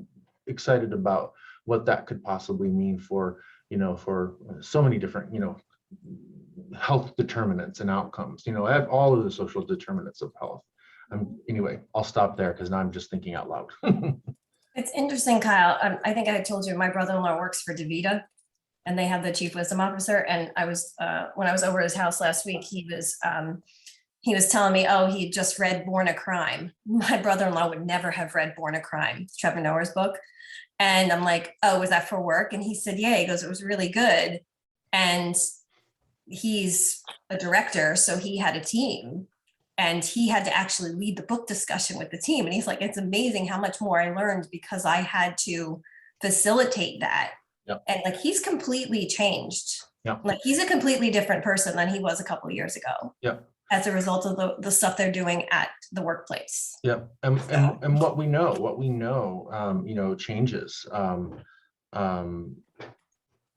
excited about what that could possibly mean for for so many different health determinants and outcomes, all of the social determinants of health. Anyway, I'll stop there because now I'm just thinking out loud. It's interesting, Kyle. I think I told you my brother-in-law works for DaVita, and they have the chief wisdom officer. And I was when I was over at his house last week, he was telling me, oh, he just read Born a Crime. My brother-in-law would never have read Born a Crime, Trevor Noah's book. And I'm like, oh, was that for work? And he said, yeah. He goes, it was really good. And he's a director, so he had a team, and he had to actually lead the book discussion with the team. And he's like, it's amazing how much more I learned because I had to facilitate that. Yep. And like, he's completely changed. Yep. Like, he's a completely different person than he was a couple of years ago. Yep. As a result of the stuff they're doing at the workplace. Yep. And what we know, changes.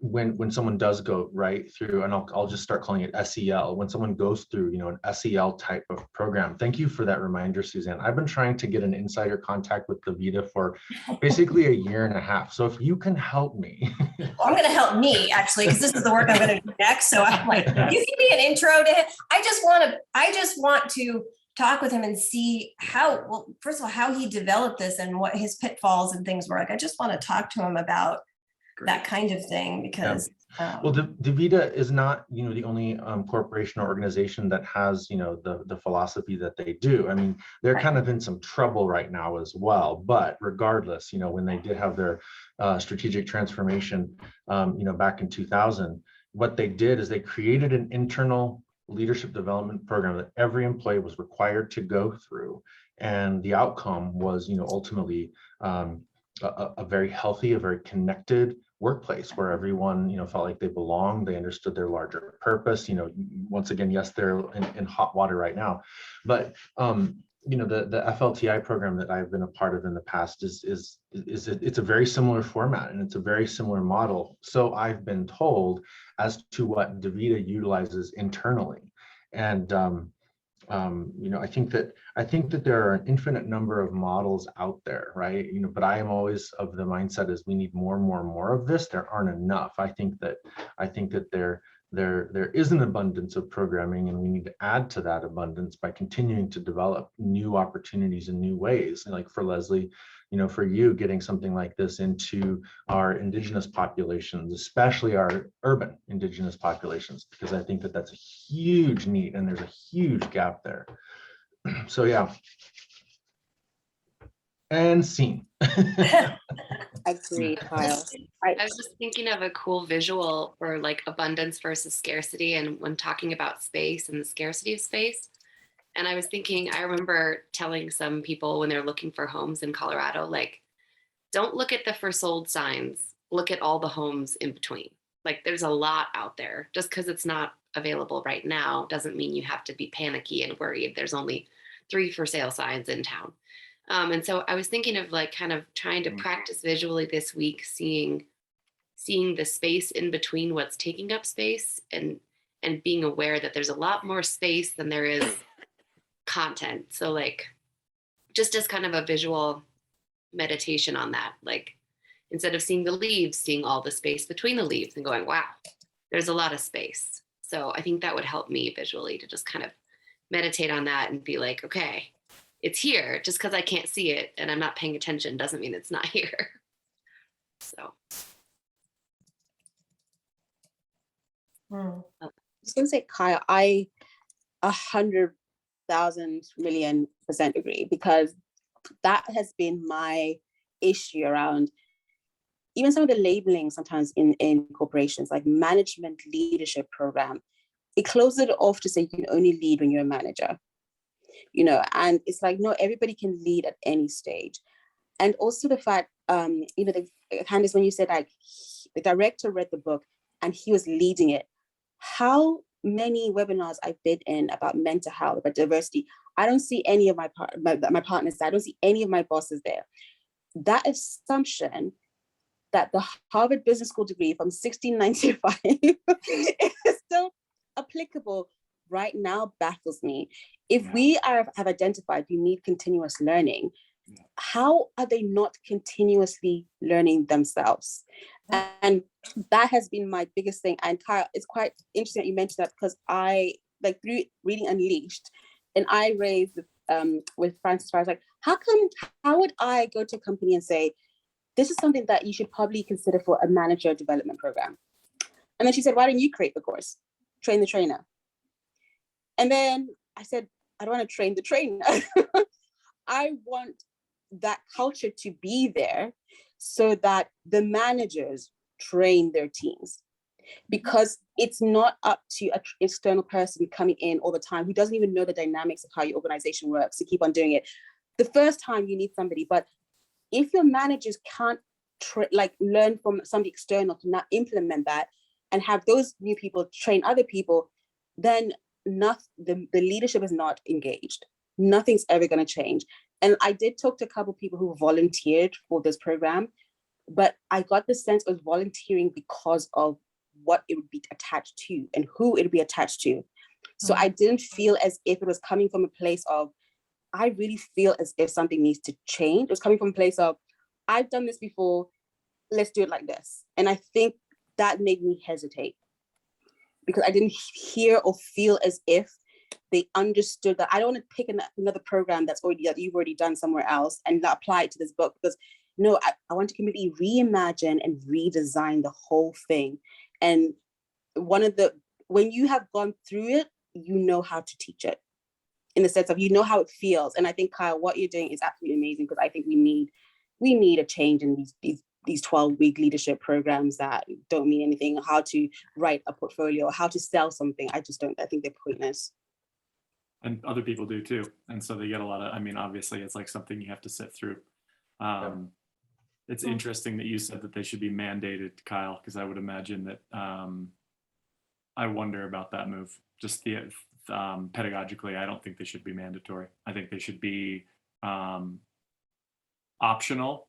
When someone does go right through, and I'll just start calling it SEL, when someone goes through, an SEL type of program. Thank you for that reminder, Suzanne. I've been trying to get an insider contact with DaVita for basically a year and a half. So if you can help me. Well, I'm going to help me actually, because this is the work I'm going to do next. So I'm like, you give me an intro to him. I just want to talk with him and see how, well, first of all, how he developed this and what his pitfalls and things were like. I just want to talk to him about that kind of thing, because well, DaVita is not the only corporation or organization that has the philosophy that they do. I mean, they're kind of in some trouble right now as well, but regardless, when they did have their strategic transformation back in 2000, what they did is they created an internal leadership development program that every employee was required to go through, and the outcome was ultimately a very healthy, a very connected workplace where everyone felt like they belonged, they understood their larger purpose. Once again, yes, they're in hot water right now, but the FLTI program that I've been a part of in the past it's a very similar format, and it's a very similar model, so I've been told, as to what DaVita utilizes internally. And I think that there are an infinite number of models out there, right? But I am always of the mindset is we need more and more and more of this. There aren't enough. I think that there is an abundance of programming, and we need to add to that abundance by continuing to develop new opportunities in new ways. Like for Leslie, for you, getting something like this into our Indigenous populations, especially our urban Indigenous populations, because I think that that's a huge need and there's a huge gap there. So yeah. And scene. Agreed, Kyle. I was just thinking of a cool visual for like abundance versus scarcity, and when talking about space and the scarcity of space. And I was thinking, I remember telling some people when they're looking for homes in Colorado, like, don't look at the for sold signs, look at all the homes in between. Like, there's a lot out there. Just because it's not available right now doesn't mean you have to be panicky and worried. There's only 3 for sale signs in town. And so I was thinking of like kind of trying to practice visually this week, seeing the space in between what's taking up space, and being aware that there's a lot more space than there is content. So like, just as kind of a visual meditation on that, like instead of seeing the leaves, seeing all the space between the leaves and going, wow, there's a lot of space. So I think that would help me visually to just kind of meditate on that and be like, okay, it's here. Just because I can't see it and I'm not paying attention doesn't mean it's not here. So. I was gonna say, Kyle, I 100% 1,000,000,000% agree, because that has been my issue around even some of the labeling sometimes in corporations, like management leadership program. It closes it off to say you can only lead when you're a manager, and it's like, no, everybody can lead at any stage. And also the fact, Candice, when you said like the director read the book and he was leading it, how many webinars I've been in about mental health, about diversity, I don't see any of my partners, I don't see any of my bosses there. That assumption that the Harvard Business School degree from 1695 is still applicable right now baffles me. If we have identified you need continuous learning, how are they not continuously learning themselves? And that has been my biggest thing. And Kyle, it's quite interesting that you mentioned that, because I, like, through reading Unleashed, and I raised with Frances, I was like, how would I go to a company and say, this is something that you should probably consider for a manager development program? And then she said, why don't you create the course? Train the trainer. And then I said, I don't want to train the trainer. I want that culture to be there so that the managers train their teams, because it's not up to an external person coming in all the time who doesn't even know the dynamics of how your organization works to keep on doing it. The first time you need somebody, but if your managers can't learn from somebody external to not implement that and have those new people train other people, then the leadership is not engaged. Nothing's ever going to change. And I did talk to a couple of people who volunteered for this program, but I got the sense it was volunteering because of what it would be attached to and who it would be attached to. So I didn't feel as if it was coming from a place of, I really feel as if something needs to change. It was coming from a place of, I've done this before, let's do it like this. And I think that made me hesitate, because I didn't hear or feel as if they understood that I don't want to pick another program that you've already done somewhere else and apply it to this book, because no, I want to completely reimagine and redesign the whole thing. And when you have gone through it, you know how to teach it, in the sense of, you know how it feels. And I think, Kyle, what you're doing is absolutely amazing, because I think we need a change in these 12-week leadership programs that don't mean anything, how to write a portfolio, how to sell something. I think they're pointless. And other people do too. And so they get a lot of, obviously it's like something you have to sit through. It's interesting that you said that they should be mandated, Kyle, because I would imagine that I wonder about that move. Just the pedagogically, I don't think they should be mandatory. I think they should be optional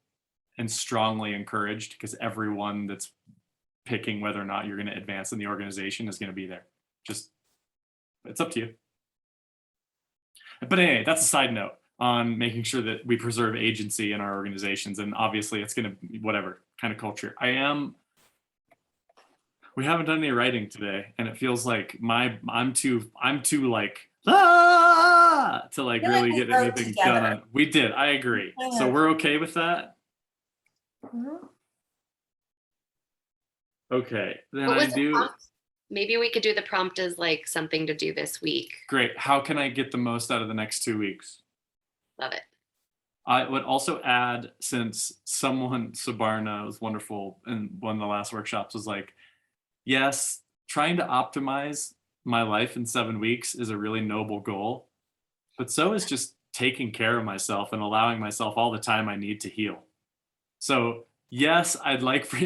and strongly encouraged, because everyone that's picking whether or not you're going to advance in the organization is going to be there. Just, it's up to you. But anyway, that's a side note on making sure that we preserve agency in our organizations. And obviously it's going to be whatever kind of culture. We haven't done any writing today, and it feels like I'm too like, to like really get anything done. We did, I agree. So we're okay with that? Okay, then maybe we could do the prompt as like something to do this week. Great. How can I get the most out of the next 2 weeks? Love it. I would also add, since Sabarna was wonderful in one of the last workshops, was like, yes, trying to optimize my life in 7 weeks is a really noble goal, but so is just taking care of myself and allowing myself all the time I need to heal. So yes, I'd like for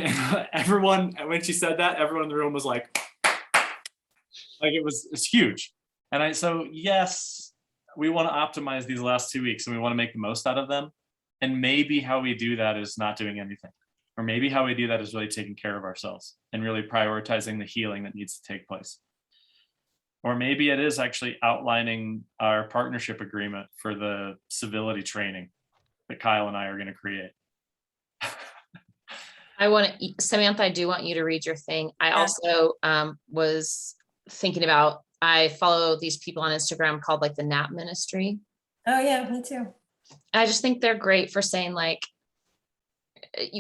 everyone, when she said that, everyone in the room was like it's huge. And so yes, we want to optimize these last 2 weeks and we want to make the most out of them. And maybe how we do that is not doing anything. Or maybe how we do that is really taking care of ourselves and really prioritizing the healing that needs to take place. Or maybe it is actually outlining our partnership agreement for the civility training that Kyle and I are going to create. Samantha, I do want you to read your thing. I also was thinking about, I follow these people on Instagram called like the Nap Ministry. Oh yeah, me too. I just think they're great for saying like,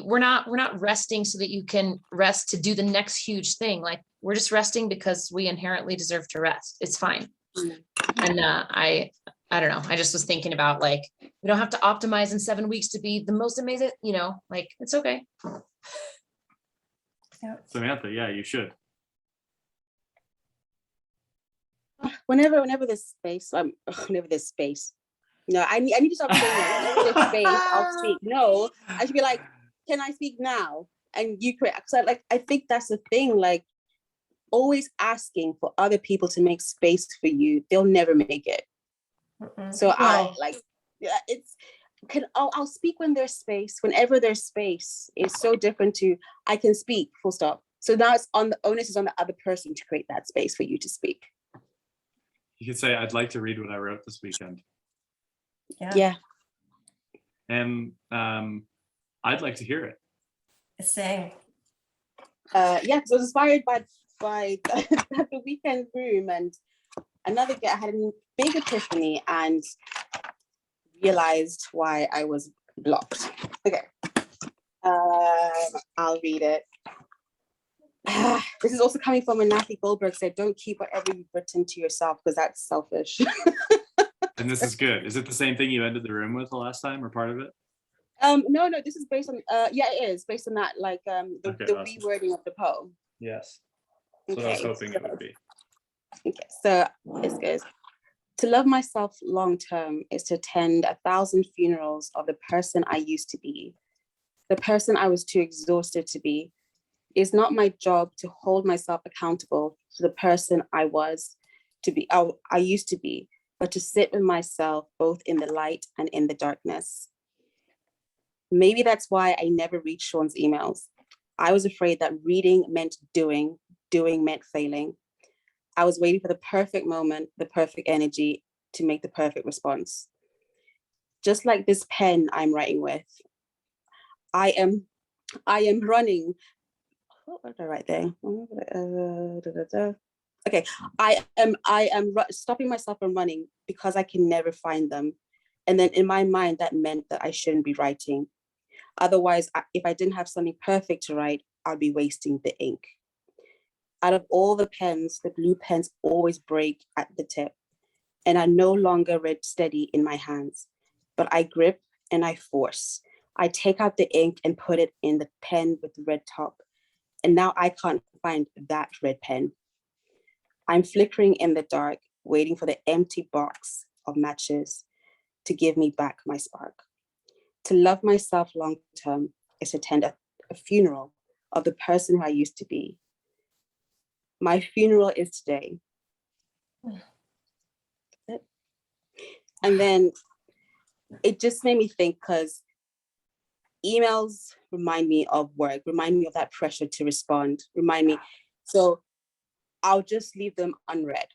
we're not resting so that you can rest to do the next huge thing. Like, we're just resting because we inherently deserve to rest. It's fine. And I don't know, I just was thinking about like, we don't have to optimize in 7 weeks to be the most amazing, you know, like, it's okay. Samantha, yeah, you should. Whenever there's space, whenever there's space. No, I need to stop saying that. Whenever there's space, I'll speak. No, I should be like, can I speak now? And you create, so like, I think that's the thing, like always asking for other people to make space for you, they'll never make it. So I like, yeah, I'll speak when there's space, whenever there's space. It's so different to, I can speak, full stop. So now it's on the onus is on the other person to create that space for you to speak. You could say, I'd like to read what I wrote this weekend. Yeah. And I'd like to hear it. Same. Yeah, because I was inspired by the weekend room, and another I had a big epiphany and realized why I was blocked. Okay, I'll read it. This is also coming from when Nathy Goldberg said, "Don't keep whatever you've written to yourself because that's selfish." And this is good. Is it the same thing you ended the room with the last time, or part of it? No, this is based on yeah, it is based on that, like the awesome. rewording of the poem. Yes. That's what I was hoping it would be. Okay, so this goes. To love myself long term is to attend 1,000 funerals of the person I used to be, the person I was too exhausted to be. It's not my job to hold myself accountable to the person I was to be, I used to be, but to sit with myself both in the light and in the darkness. Maybe that's why I never read Sean's emails. I was afraid that reading meant doing meant failing. I was waiting for the perfect moment, the perfect energy to make the perfect response. Just like this pen I'm writing with, I am running. What did I write there? Okay, I am stopping myself from running because I can never find them. And then in my mind, that meant that I shouldn't be writing. Otherwise, if I didn't have something perfect to write, I'd be wasting the ink. Out of all the pens, the blue pens always break at the tip, and I no longer read steady in my hands, but I grip and I force. I take out the ink and put it in the pen with the red top, and now I can't find that red pen. I'm flickering in the dark, waiting for the empty box of matches to give me back my spark. To love myself long term is to attend a funeral of the person who I used to be. My funeral is today. And then it just made me think, because emails remind me of work, remind me of that pressure to respond, remind me. So I'll just leave them unread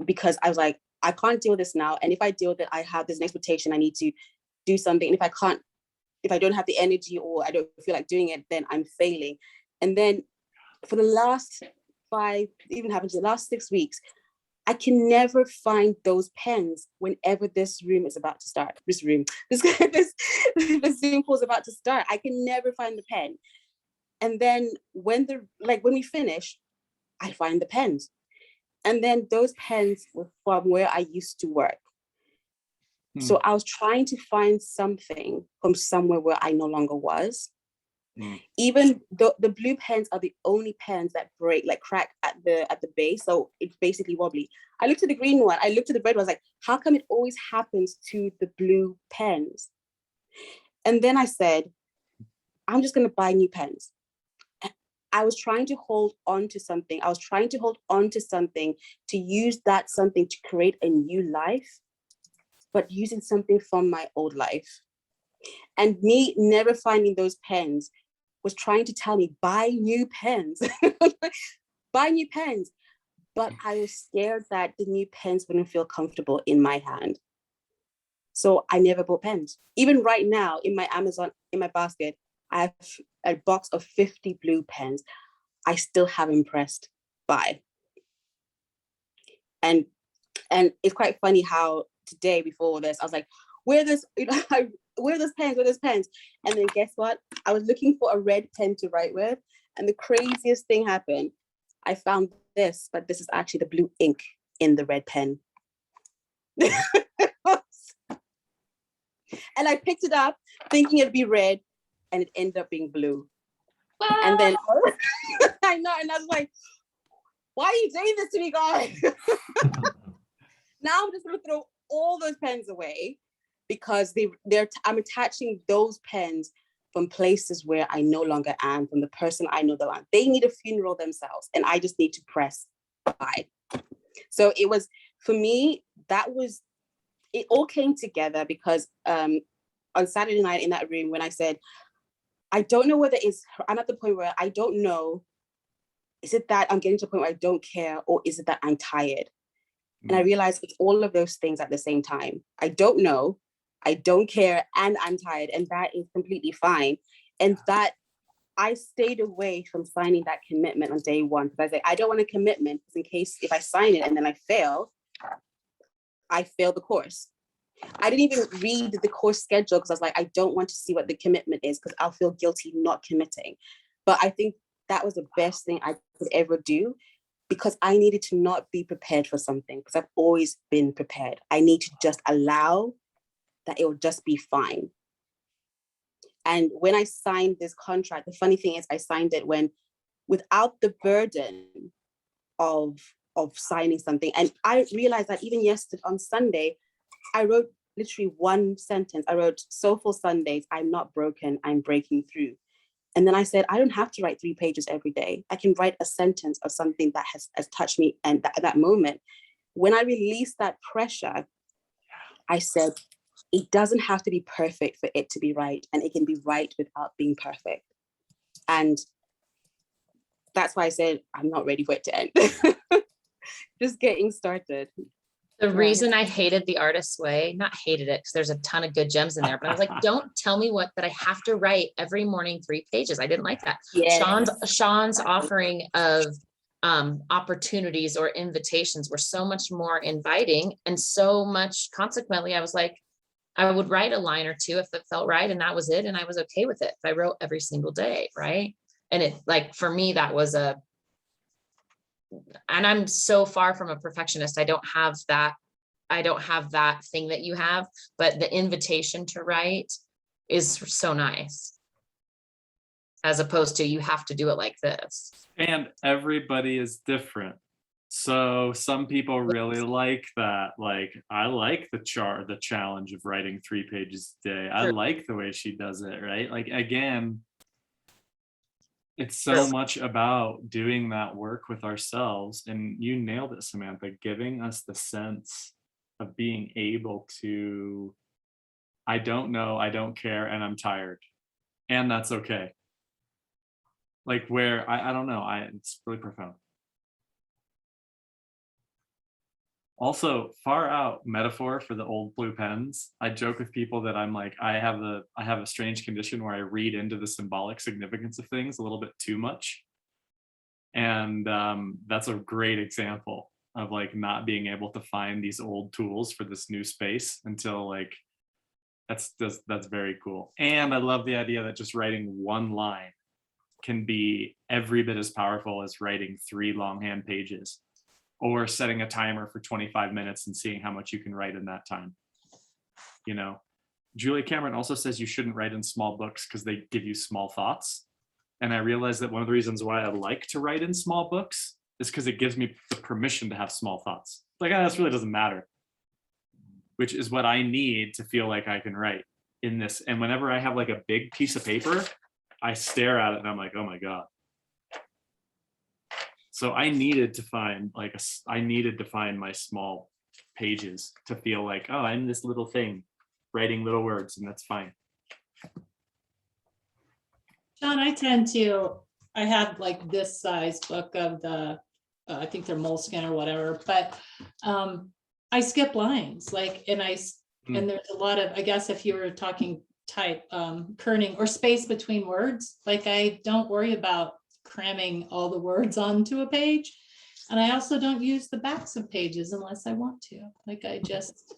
because I was like, I can't deal with this now. And if I deal with it, I have this expectation, I need to do something. And if I don't have the energy or I don't feel like doing it, then I'm failing. And then for the last 6 weeks, I can never find those pens whenever this room is about to start. This Zoom call is about to start. I can never find the pen. And then when we finish, I find the pens. And then those pens were from where I used to work. So I was trying to find something from somewhere where I no longer was. Even the blue pens are the only pens that break, like crack at the base. So it's basically wobbly. I looked at the green one, I looked at the red one, I was like, how come it always happens to the blue pens? And then I said, I'm just gonna buy new pens. I was trying to hold on to something. To use that something to create a new life, but using something from my old life. And me never finding those pens was trying to tell me, buy new pens, buy new pens. But I was scared that the new pens wouldn't feel comfortable in my hand. So I never bought pens. Even right now in my Amazon, in my basket, I have a box of 50 blue pens. I still haven't pressed buy. And it's quite funny how today before this, I was like, where are those pens? And then guess what? I was looking for a red pen to write with. And the craziest thing happened. I found this, but this is actually the blue ink in the red pen. And I picked it up thinking it'd be red, and it ended up being blue. And then I know, and I was like, why are you doing this to me, guys? Now I'm just gonna throw all those pens away because I'm attaching those pens from places where I no longer am, from the person I know that I'm. They need a funeral themselves, and I just need to press by. So it was, for me, it all came together because on Saturday night in that room, when I said, I don't know whether I'm at the point where I don't know, is it that I'm getting to a point where I don't care, or is it that I'm tired? And I realized it's all of those things at the same time. I don't know, I don't care, and I'm tired, and that is completely fine. And that I stayed away from signing that commitment on day one, because I was like, I don't want a commitment, because in case if I sign it and then I fail the course. I didn't even read the course schedule because I was like, I don't want to see what the commitment is because I'll feel guilty not committing. But I think that was the best thing I could ever do, because I needed to not be prepared for something, because I've always been prepared. I need to just allow that it will just be fine. And when I signed this contract, the funny thing is I signed it without the burden of signing something. And I realized that even yesterday on Sunday, I wrote literally one sentence. I wrote, Soulful Sundays, I'm not broken, I'm breaking through. And then I said, I don't have to write 3 pages every day. I can write a sentence of something that has touched me. And at that moment, when I released that pressure, I said, it doesn't have to be perfect for it to be right. And it can be right without being perfect. And that's why I said, I'm not ready for it to end. Just getting started. The reason I hated The Artist's Way, not hated it, because there's a ton of good gems in there, but I was like, don't tell me that I have to write every morning 3 pages. I didn't like that. Yes. Sean's offering of opportunities or invitations were so much more inviting, and so much, consequently, I was like, I would write a line or 2 if it felt right, and that was it, and I was okay with it. If I wrote every single day, right? And it, like, for me, that was and I'm so far from a perfectionist. I don't have that thing that you have, but the invitation to write is so nice, as opposed to you have to do it like this. And everybody is different. So some people really like that. Like, I like the challenge of writing 3 pages a day. I like the way she does it, right? Like, again, it's so much about doing that work with ourselves. And you nailed it, Samantha, giving us the sense of being able to, I don't know, I don't care, and I'm tired. And that's okay. Like, where, I don't know, it's really profound. Also, far out metaphor for the old blue pens. I joke with people that I'm like, I have a strange condition where I read into the symbolic significance of things a little bit too much. And that's a great example of like not being able to find these old tools for this new space until like, that's very cool. And I love the idea that just writing 1 line can be every bit as powerful as writing 3 longhand pages, or setting a timer for 25 minutes and seeing how much you can write in that time. You know, Julia Cameron also says you shouldn't write in small books because they give you small thoughts. And I realized that one of the reasons why I like to write in small books is because it gives me the permission to have small thoughts. Like, oh, this really doesn't matter, which is what I need to feel like I can write in this. And whenever I have like a big piece of paper, I stare at it and I'm like, oh my God. So I needed to find my small pages to feel like, oh, I'm this little thing writing little words, and that's fine. John, I have like this size book of the, I think they're Moleskine or whatever, but I skip lines, like, and there's a lot of, I guess if you were talking type, kerning or space between words, like I don't worry about cramming all the words onto a page. And I also don't use the backs of pages unless I want to. Like I just,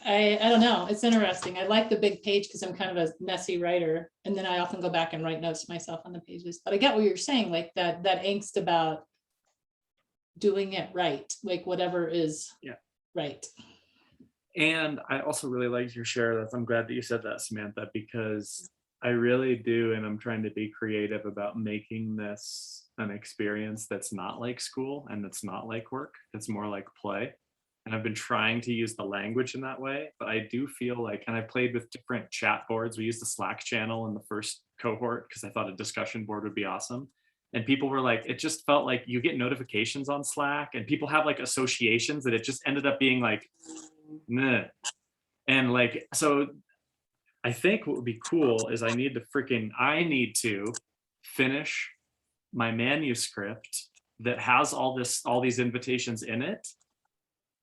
I don't know. It's interesting. I like the big page because I'm kind of a messy writer. And then I often go back and write notes to myself on the pages. But I get what you're saying, like that angst about doing it right, like whatever is Yeah. right. And I also really liked your share. I'm glad that you said that, Samantha, because I really do, and I'm trying to be creative about making this an experience that's not like school and that's not like work. It's more like play. And I've been trying to use the language in that way, but I do feel like, and I played with different chat boards. We used the Slack channel in the first cohort because I thought a discussion board would be awesome. And people were like, it just felt like you get notifications on Slack and people have like associations that it just ended up being like, meh. And like, so I think what would be cool is I need to finish my manuscript that has all these invitations in it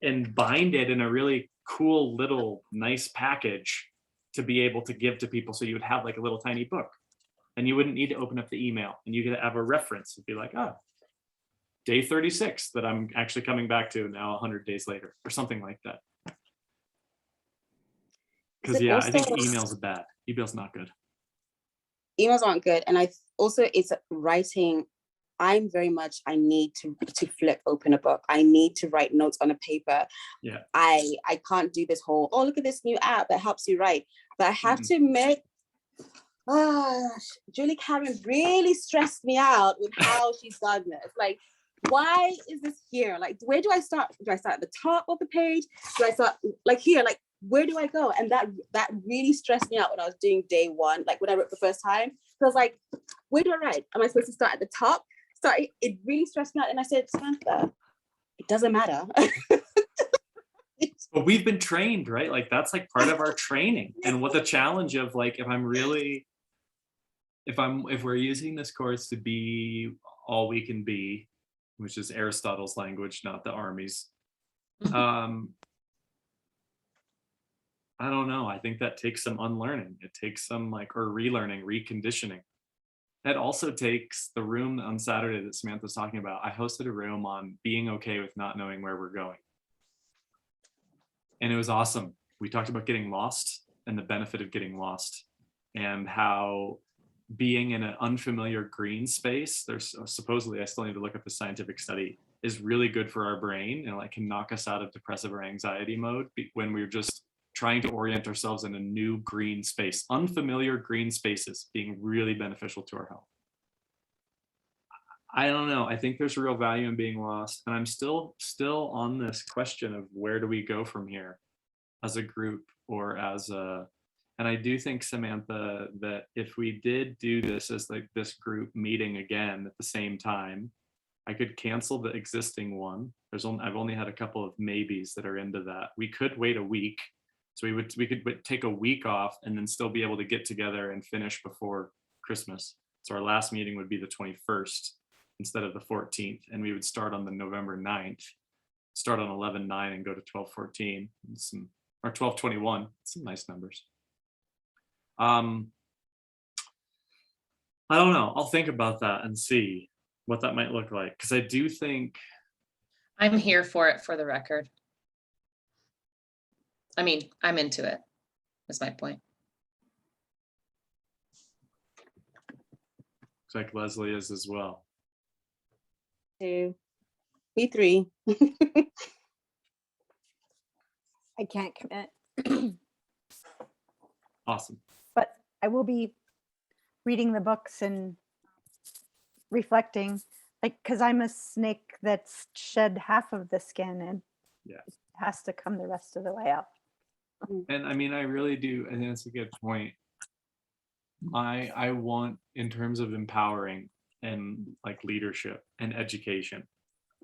and bind it in a really cool little nice package to be able to give to people. So you would have like a little tiny book and you wouldn't need to open up the email and you could have a reference. It'd be like, oh, day 36 that I'm actually coming back to now 100 days later or something like that. Because yeah, I think emails are bad. Email's not good. Emails aren't good. And it's writing. I need to flip open a book. I need to write notes on a paper. Yeah. I can't do this whole, oh, look at this new app that helps you write. But I have to admit, Julie Cameron really stressed me out with how she's done this. Like, why is this here? Like, where do I start? Do I start at the top of the page? Do I start like here? Like, where do I go? And that really stressed me out when I was doing day one, like when I wrote the first time. So I was like, where do I write? Am I supposed to start at the top? So it really stressed me out. And I said, Samantha, it doesn't matter. But we've been trained, right? Like that's like part of our training. And what the challenge of like, if we're using this course to be all we can be, which is Aristotle's language, not the army's. I don't know. I think that takes some unlearning. It takes some or relearning, reconditioning. That also takes the room on Saturday that Samantha's talking about. I hosted a room on being okay with not knowing where we're going. And it was awesome. We talked about getting lost and the benefit of getting lost and how being in an unfamiliar green space, there's supposedly, I still need to look up the scientific study, is really good for our brain and like can knock us out of depressive or anxiety mode when we're just trying to orient ourselves in a new green space. Unfamiliar green spaces being really beneficial to our health. I don't know. I think there's real value in being lost. And I'm still on this question of where do we go from here as a group or and I do think, Samantha, that if we did do this as like this group meeting again at the same time, I could cancel the existing one. I've only had a couple of maybes that are into that. We could wait a week. So we could take a week off and then still be able to get together and finish before Christmas. So our last meeting would be the 21st instead of the 14th. And we would start on the November 9th, start on 11/9 and go to 12/14 or 12/21, some nice numbers. I don't know. I'll think about that and see what that might look like. Because I do think I'm here for it, for the record. I mean, I'm into it. That's my point. looks like Leslie is as well. 2, me 3. I can't commit, Awesome. but I will be reading the books and reflecting, like, because I'm a snake that's shed half of the skin and Yeah. it has to come the rest of the way out. And I mean, I really do. I think that's a good point. I want, in terms of empowering and like leadership and education,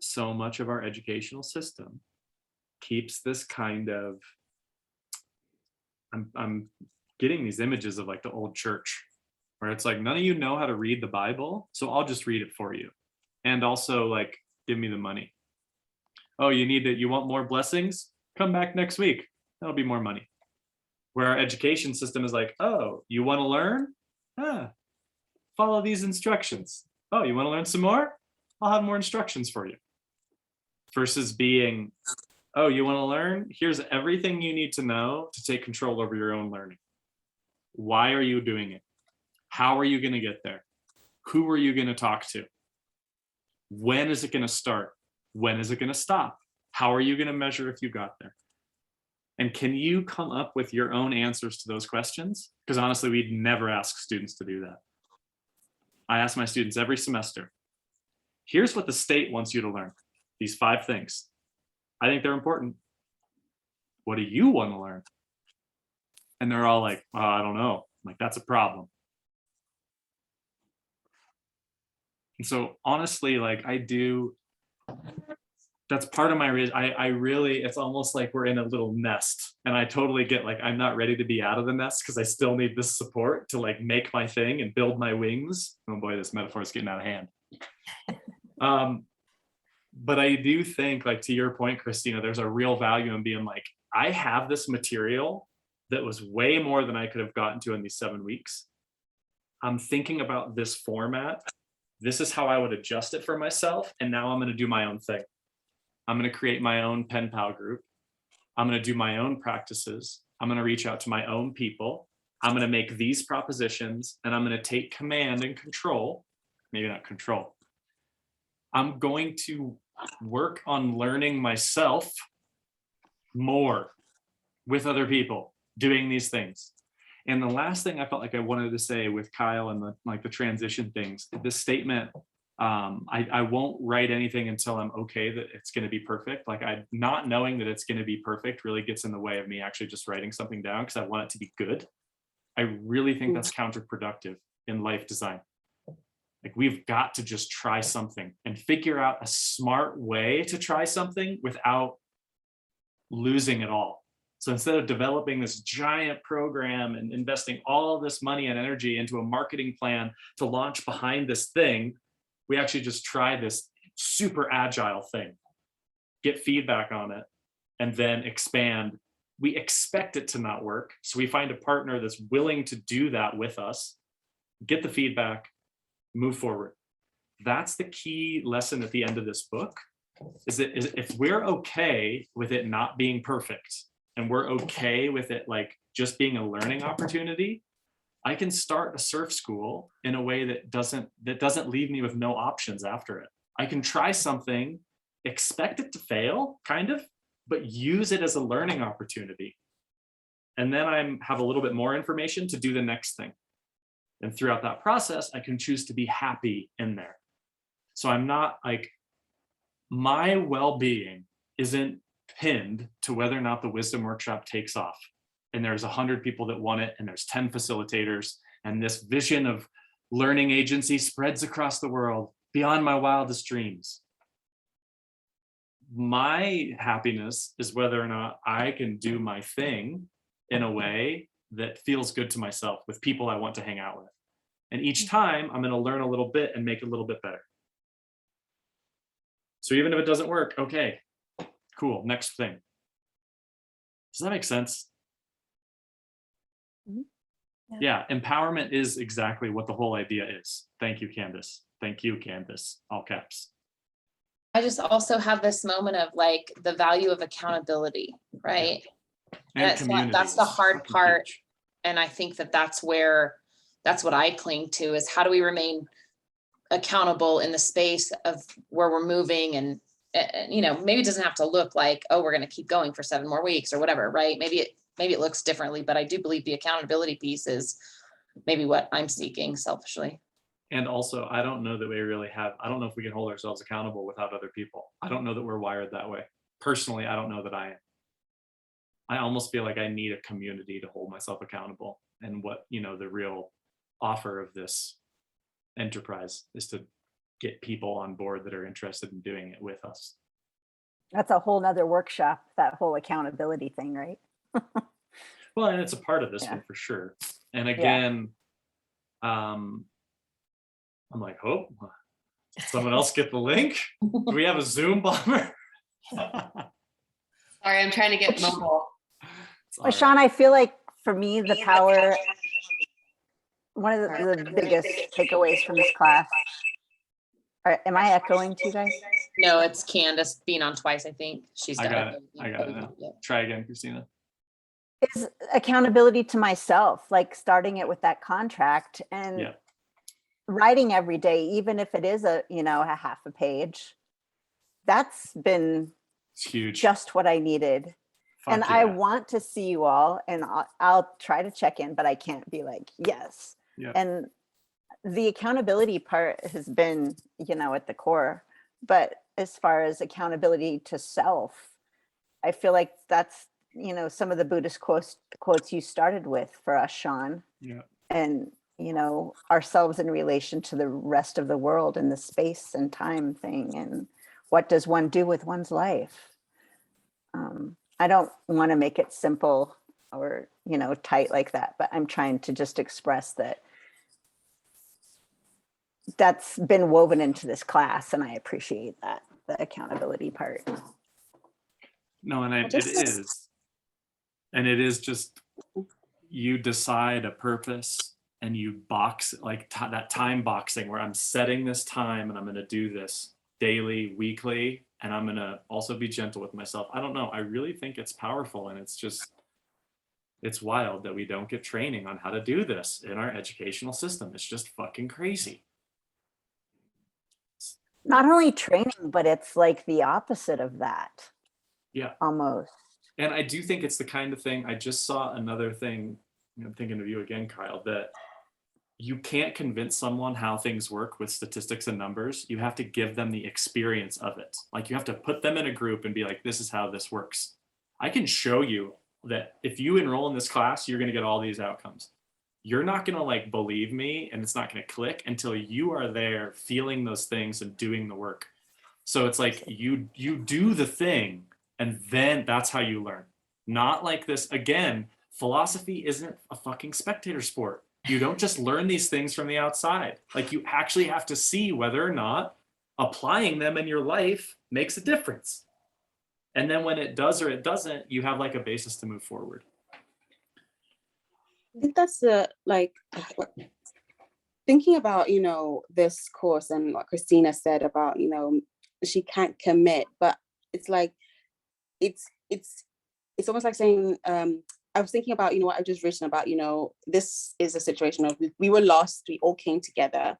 so much of our educational system keeps this kind of, I'm getting these images of like the old church where it's like, none of you know how to read the Bible, so I'll just read it for you. And also like, give me the money. Oh, you want more blessings? Come back next week. That'll be more money. Where our education system is like, oh, you want to learn? Follow these instructions. Oh, you want to learn some more? I'll have more instructions for you. Versus being, oh, you want to learn? Here's everything you need to know to take control over your own learning. Why are you doing it? How are you going to get there? Who are you going to talk to? When is it going to start? When is it going to stop? How are you going to measure if you got there? And can you come up with your own answers to those questions? Because honestly, we'd never ask students to do that. I ask my students every semester, here's what the state wants you to learn. These 5 things. I think they're important. What do you want to learn? And they're all like, oh, I don't know. I'm like, that's a problem. And so honestly, like that's part of my reason. I really, it's almost like we're in a little nest, and I totally get like, I'm not ready to be out of the nest because I still need this support to like make my thing and build my wings. Oh boy, this metaphor is getting out of hand. But I do think, like, to your point, Christina, there's a real value in being like, I have this material that was way more than I could have gotten to in these 7 weeks. I'm thinking about this format. This is how I would adjust it for myself. And now I'm going to do my own thing. I'm going to create my own pen pal group. I'm going to do my own practices. I'm going to reach out to my own people. I'm going to make these propositions, and I'm going to take command and control, maybe not control. I'm going to work on learning myself more with other people doing these things. And the last thing I felt like I wanted to say with Kyle and the transition things, this statement, I won't write anything until I'm okay that it's going to be perfect. Like, not knowing that it's going to be perfect really gets in the way of me actually just writing something down because I want it to be good. I really think that's counterproductive in life design. Like, we've got to just try something and figure out a smart way to try something without losing it all. So instead of developing this giant program and investing all of this money and energy into a marketing plan to launch behind this thing, we actually just try this super agile thing, get feedback on it, and then expand. We expect it to not work, so we find a partner that's willing to do that with us, get the feedback, move forward. That's the key lesson at the end of this book, is that if we're okay with it not being perfect, and we're okay with it like just being a learning opportunity, I can start a surf school in a way that doesn't leave me with no options after it. I can try something, expect it to fail, kind of, but use it as a learning opportunity. And then I have a little bit more information to do the next thing. And throughout that process, I can choose to be happy in there. So I'm not like, my well-being isn't pinned to whether or not the wisdom workshop takes off. And there's 100 people that want it, and there's 10 facilitators, and this vision of learning agency spreads across the world beyond my wildest dreams. My happiness is whether or not I can do my thing in a way that feels good to myself with people I want to hang out with. And each time I'm going to learn a little bit and make it a little bit better. So even if it doesn't work, okay, cool, next thing. Does that make sense? Yeah, empowerment is exactly what the whole idea is. Thank you, Candace. Thank you, Candace, all caps. I just also have this moment of like the value of accountability, right? And That's the hard fucking part. huge. And I think that's what I cling to, is how do we remain accountable in the space of where we're moving, and maybe it doesn't have to look like, oh, we're going to keep going for 7 more weeks or whatever, right? Maybe it looks differently, but I do believe the accountability piece is maybe what I'm seeking selfishly. And also, I don't know that we really have, I don't know if we can hold ourselves accountable without other people. I don't know that we're wired that way. Personally, I don't know that I am. I almost feel like I need a community to hold myself accountable. And what, the real offer of this enterprise is to get people on board that are interested in doing it with us. That's a whole nother workshop, that whole accountability thing, right? Well, and it's a part of this one for sure. And again, I'm like, oh, someone else get the link? Do we have a Zoom bomber? Sorry, I'm trying to get mobile. Well, Sean, I feel like for me, the power, one of the biggest takeaways from this class, am I echoing to you guys? No, it's Candace being on twice, I think. She's I got it. got it now. Try again, Christina. Is accountability to myself, like starting it with that contract and writing every day, even if it is a half a page, that's been It's huge. just what I needed. Fuck And I yeah. want to see you all, and I'll try to check in, but I can't be like, yes. Yeah. And the accountability part has been, at the core. But as far as accountability to self, I feel like that's, some of the Buddhist quotes you started with for us, Sean. Yeah. And, ourselves in relation to the rest of the world and the space and time thing. And what does one do with one's life? I don't want to make it simple or, tight like that, but I'm trying to just express that that's been woven into this class, and I appreciate that, the accountability part. No, and it is. And it is just, you decide a purpose and you box, like that time boxing where I'm setting this time and I'm going to do this daily, weekly, and I'm going to also be gentle with myself. I don't know. I really think it's powerful, and it's wild that we don't get training on how to do this in our educational system. It's just fucking crazy. Not only training, but it's like the opposite of that. Yeah. Almost. And I do think it's the kind of thing, I just saw another thing, I'm thinking of you again, Kyle, that you can't convince someone how things work with statistics and numbers. You have to give them the experience of it. Like, you have to put them in a group and be like, this is how this works. I can show you that if you enroll in this class, you're going to get all these outcomes. You're not going to like believe me, and it's not going to click until you are there feeling those things and doing the work. So it's like you do the thing, and then that's how you learn. Not like this. Again, philosophy isn't a fucking spectator sport. You don't just learn these things from the outside. Like, you actually have to see whether or not applying them in your life makes a difference. And then when it does or it doesn't, you have like a basis to move forward. I think that's the, like, thinking about, this course and what Christina said about, she can't commit, but it's like, it's almost like saying, I was thinking about, what I've just written about, this is a situation of we were lost, we all came together,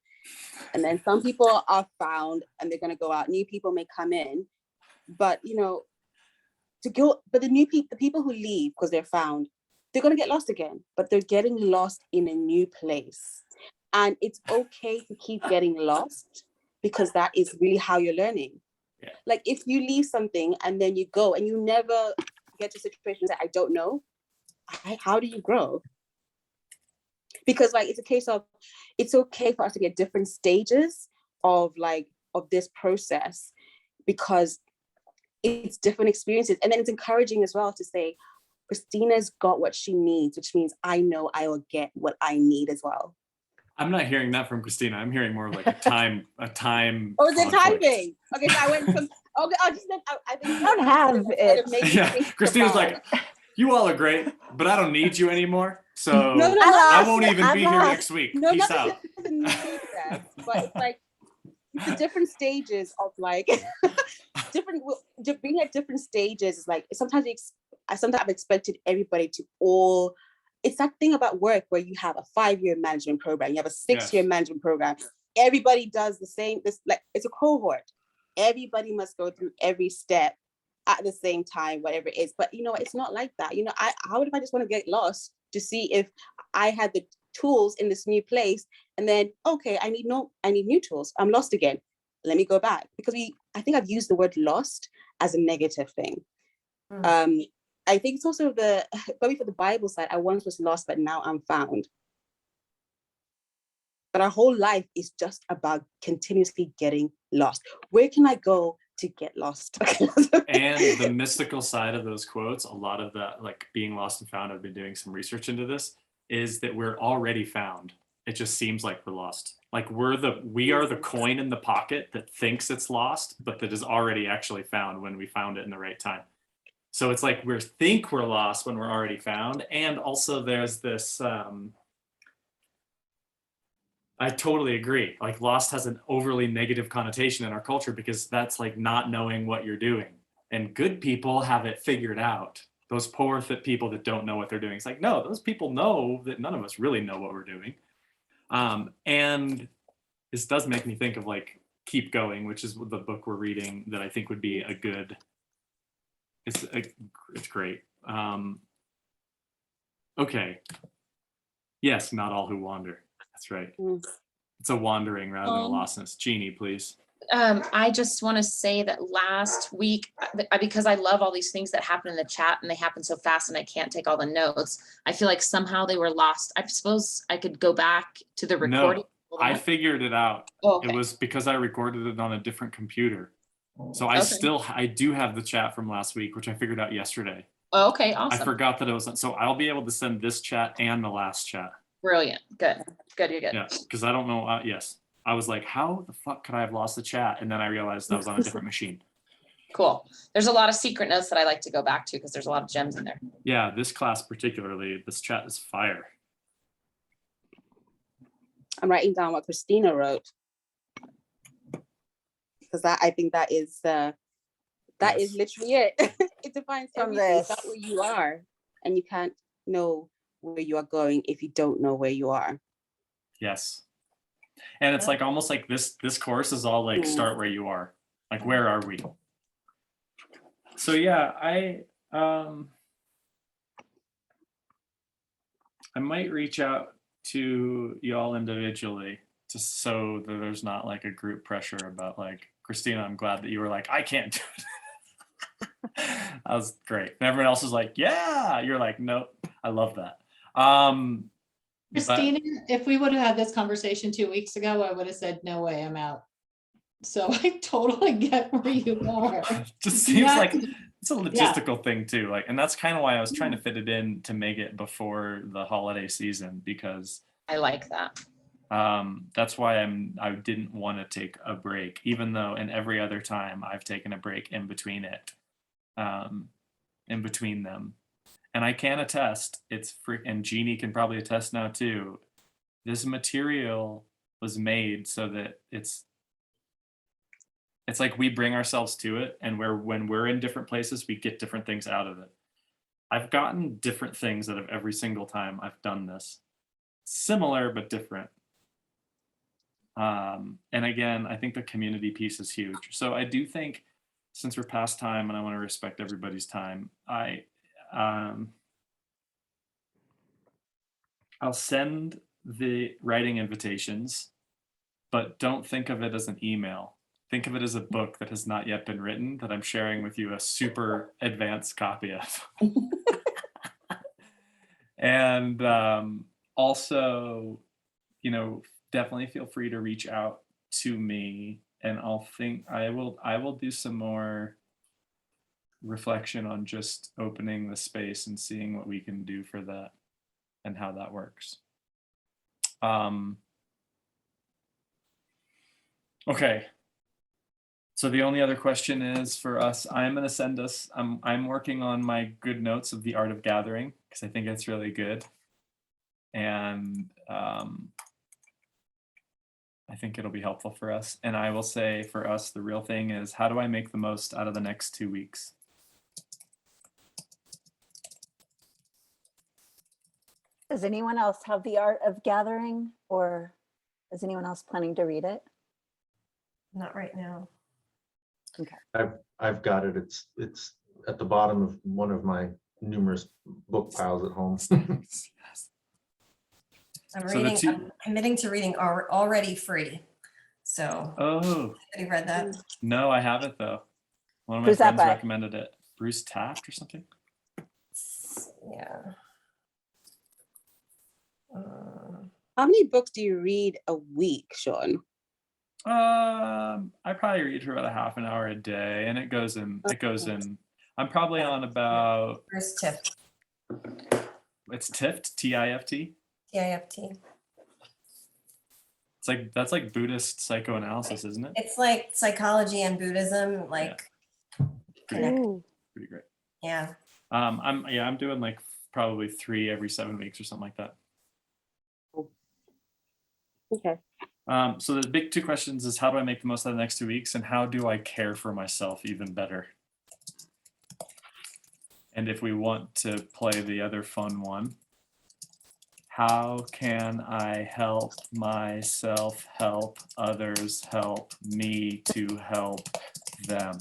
and then some people are found and they're going to go out, new people may come in, but, but the people who leave because they're found, they're going to get lost again, but they're getting lost in a new place. And it's okay to keep getting lost, because that is really how you're learning. Yeah. Like, if you leave something and then you go and you never get to situations that I don't know, how do you grow? Because like, it's a case of, it's okay for us to get different stages of this process, because it's different experiences. And then it's encouraging as well to say, Christina's got what she needs, which means I know I will get what I need as well. I'm not hearing that from Christina. I'm hearing more of like a time. Oh, it's a time thing. Okay, so I went from, okay, I think You don't have it. Yeah, Christina's like, you all are great, but I don't need you anymore. So No, I won't even I'm be here lost. next week. no, Peace not out. but it's like, it's the different stages of like being at different stages is like, sometimes I've expected everybody to all, it's that thing about work where you have a 5-year management program, you have a 6-year management program, everybody does the same, this, like, it's a cohort, everybody must go through every step at the same time, whatever it is. But it's not like that. How would if I just want to get lost to see if I had the tools in this new place, and then, okay, I need new tools, I'm lost again, let me go back. Because I think I've used the word lost as a negative thing. I think it's also probably for the Bible side, I once was lost, but now I'm found. But our whole life is just about continuously getting lost. Where can I go to get lost? And the mystical side of those quotes, a lot of that, like being lost and found, I've been doing some research into this, is that we're already found. It just seems like we're lost. Like we are the coin in the pocket that thinks it's lost, but that is already actually found when we found it in the right time. So it's like we think we're lost when we're already found. And also there's this, I totally agree. Like, lost has an overly negative connotation in our culture, because that's like not knowing what you're doing. And good people have it figured out. Those poor people that don't know what they're doing. It's like, no, those people know that none of us really know what we're doing. And this does make me think of like Keep Going, which is the book we're reading that I think would be a good, it's great. Okay. Yes, not all who wander. That's right. It's a wandering rather than a lostness. Jeannie, please. I just want to say that last week, because I love all these things that happen in the chat and they happen so fast and I can't take all the notes. I feel like somehow they were lost. I suppose I could go back to the recording. No, I figured it out. Oh, okay. It was because I recorded it on a different computer. So I do have the chat from last week, which I figured out yesterday. Oh, okay, awesome. I forgot that it was, so I'll be able to send this chat and the last chat. Brilliant. Good. You're good. Yeah, because I don't know. Yes. I was like, how the fuck could I have lost the chat? And then I realized I was on a different machine. Cool. There's a lot of secret notes that I like to go back to because there's a lot of gems in there. Yeah, this class particularly, this chat is fire. I'm writing down what Christina wrote. Because I think that is literally it. It defines everything about where you are. And you can't know where you are going if you don't know where you are. Yes. And it's like almost like this course is all like start where you are. Like, where are we? So yeah, I might reach out to y'all individually just so that there's not like a group pressure about like, Christina, I'm glad that you were like, I can't do it. That was great. And everyone else is like, yeah, you're like, nope, I love that. Christina, if we would have had this conversation 2 weeks ago, I would have said, no way, I'm out. So I totally get where you are. Just seems like it's a logistical thing too. Like, and that's kind of why I was trying to fit it in to make it before the holiday season, because I like that. that's why I didn't want to take a break, even though in every other time I've taken a break in between it, in between them. And I can attest, it's free, and Jeannie can probably attest now too. This material was made so that it's like we bring ourselves to it, and when we're in different places, we get different things out of it. I've gotten different things out of every single time I've done this. Similar, but different. And again, I think the community piece is huge. So I do think, since we're past time and I want to respect everybody's time, I'll send the writing invitations, but don't think of it as an email. Think of it as a book that has not yet been written that I'm sharing with you a super advanced copy of. And also, definitely feel free to reach out to me, and I will do some more reflection on just opening the space and seeing what we can do for that and how that works. Okay. So the only other question is for us, I'm going to send us, I'm working on my good notes of the art of gathering because I think it's really good. And I think it'll be helpful for us. And I will say for us, the real thing is, how do I make the most out of the next 2 weeks? Does anyone else have the art of gathering, or is anyone else planning to read it? Not right now. Okay. I've got it. It's at the bottom of one of my numerous book piles at home. I'm committing to reading Already Free. So, oh, have you read that? No, I haven't though. One of my Who's that friends by? recommended it. Bruce Taft or something. Yeah. How many books do you read a week, Sean? I probably read for about a half an hour a day, and it goes in. I'm probably on about. Where's Tift? It's Tift, T-I-F-T. T-I-F-T. It's like, that's like Buddhist psychoanalysis, isn't it? It's like psychology and Buddhism, like connect. Pretty great. Yeah. I'm doing like probably 3 every 7 weeks or something like that. Okay. So the big 2 questions is, how do I make the most out of the next 2 weeks, and how do I care for myself even better? And if we want to play the other fun one, How can I help myself help others help me to help them?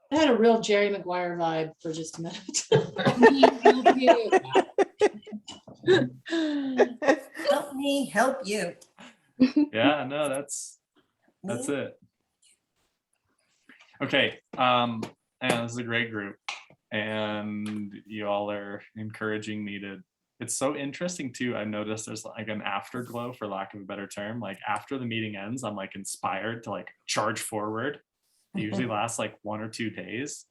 I had a real Jerry Maguire vibe for just a minute. Help me help you. Yeah, no, that's it. Okay, and this is a great group, and you all are encouraging me to. It's so interesting too. I've noticed there's like an afterglow, for lack of a better term. Like after the meeting ends, I'm like inspired to like charge forward. It usually lasts like 1 or 2 days,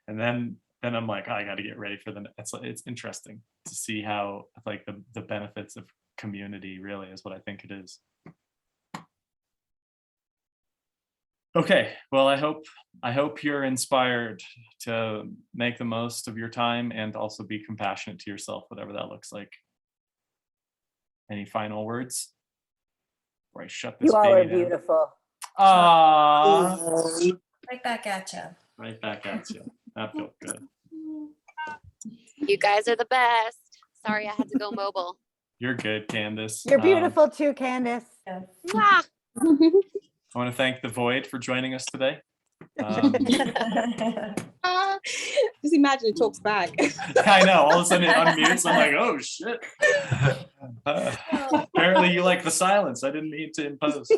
and then I'm like, oh, I got to get ready for the. It's interesting to see how like the benefits of community really is what I think it is. Okay, well, I hope you're inspired to make the most of your time and also be compassionate to yourself, whatever that looks like. Any final words before I shut this You all are baby down? beautiful. Aww. Right back at you. Right back at you. That felt good. You guys are the best. Sorry, I had to go mobile. You're good, Candace. You're beautiful too, Candace. Mwah. I want to thank the Void for joining us today. Just imagine it talks back. I know, all of a sudden it unmutes. I'm like, oh shit. Apparently you like the silence. I didn't mean to impose.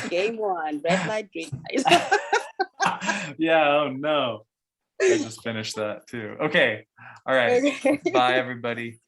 Game one, red light, green light. Yeah, oh no. I just finished that too. Okay. All right. Okay. Bye, everybody.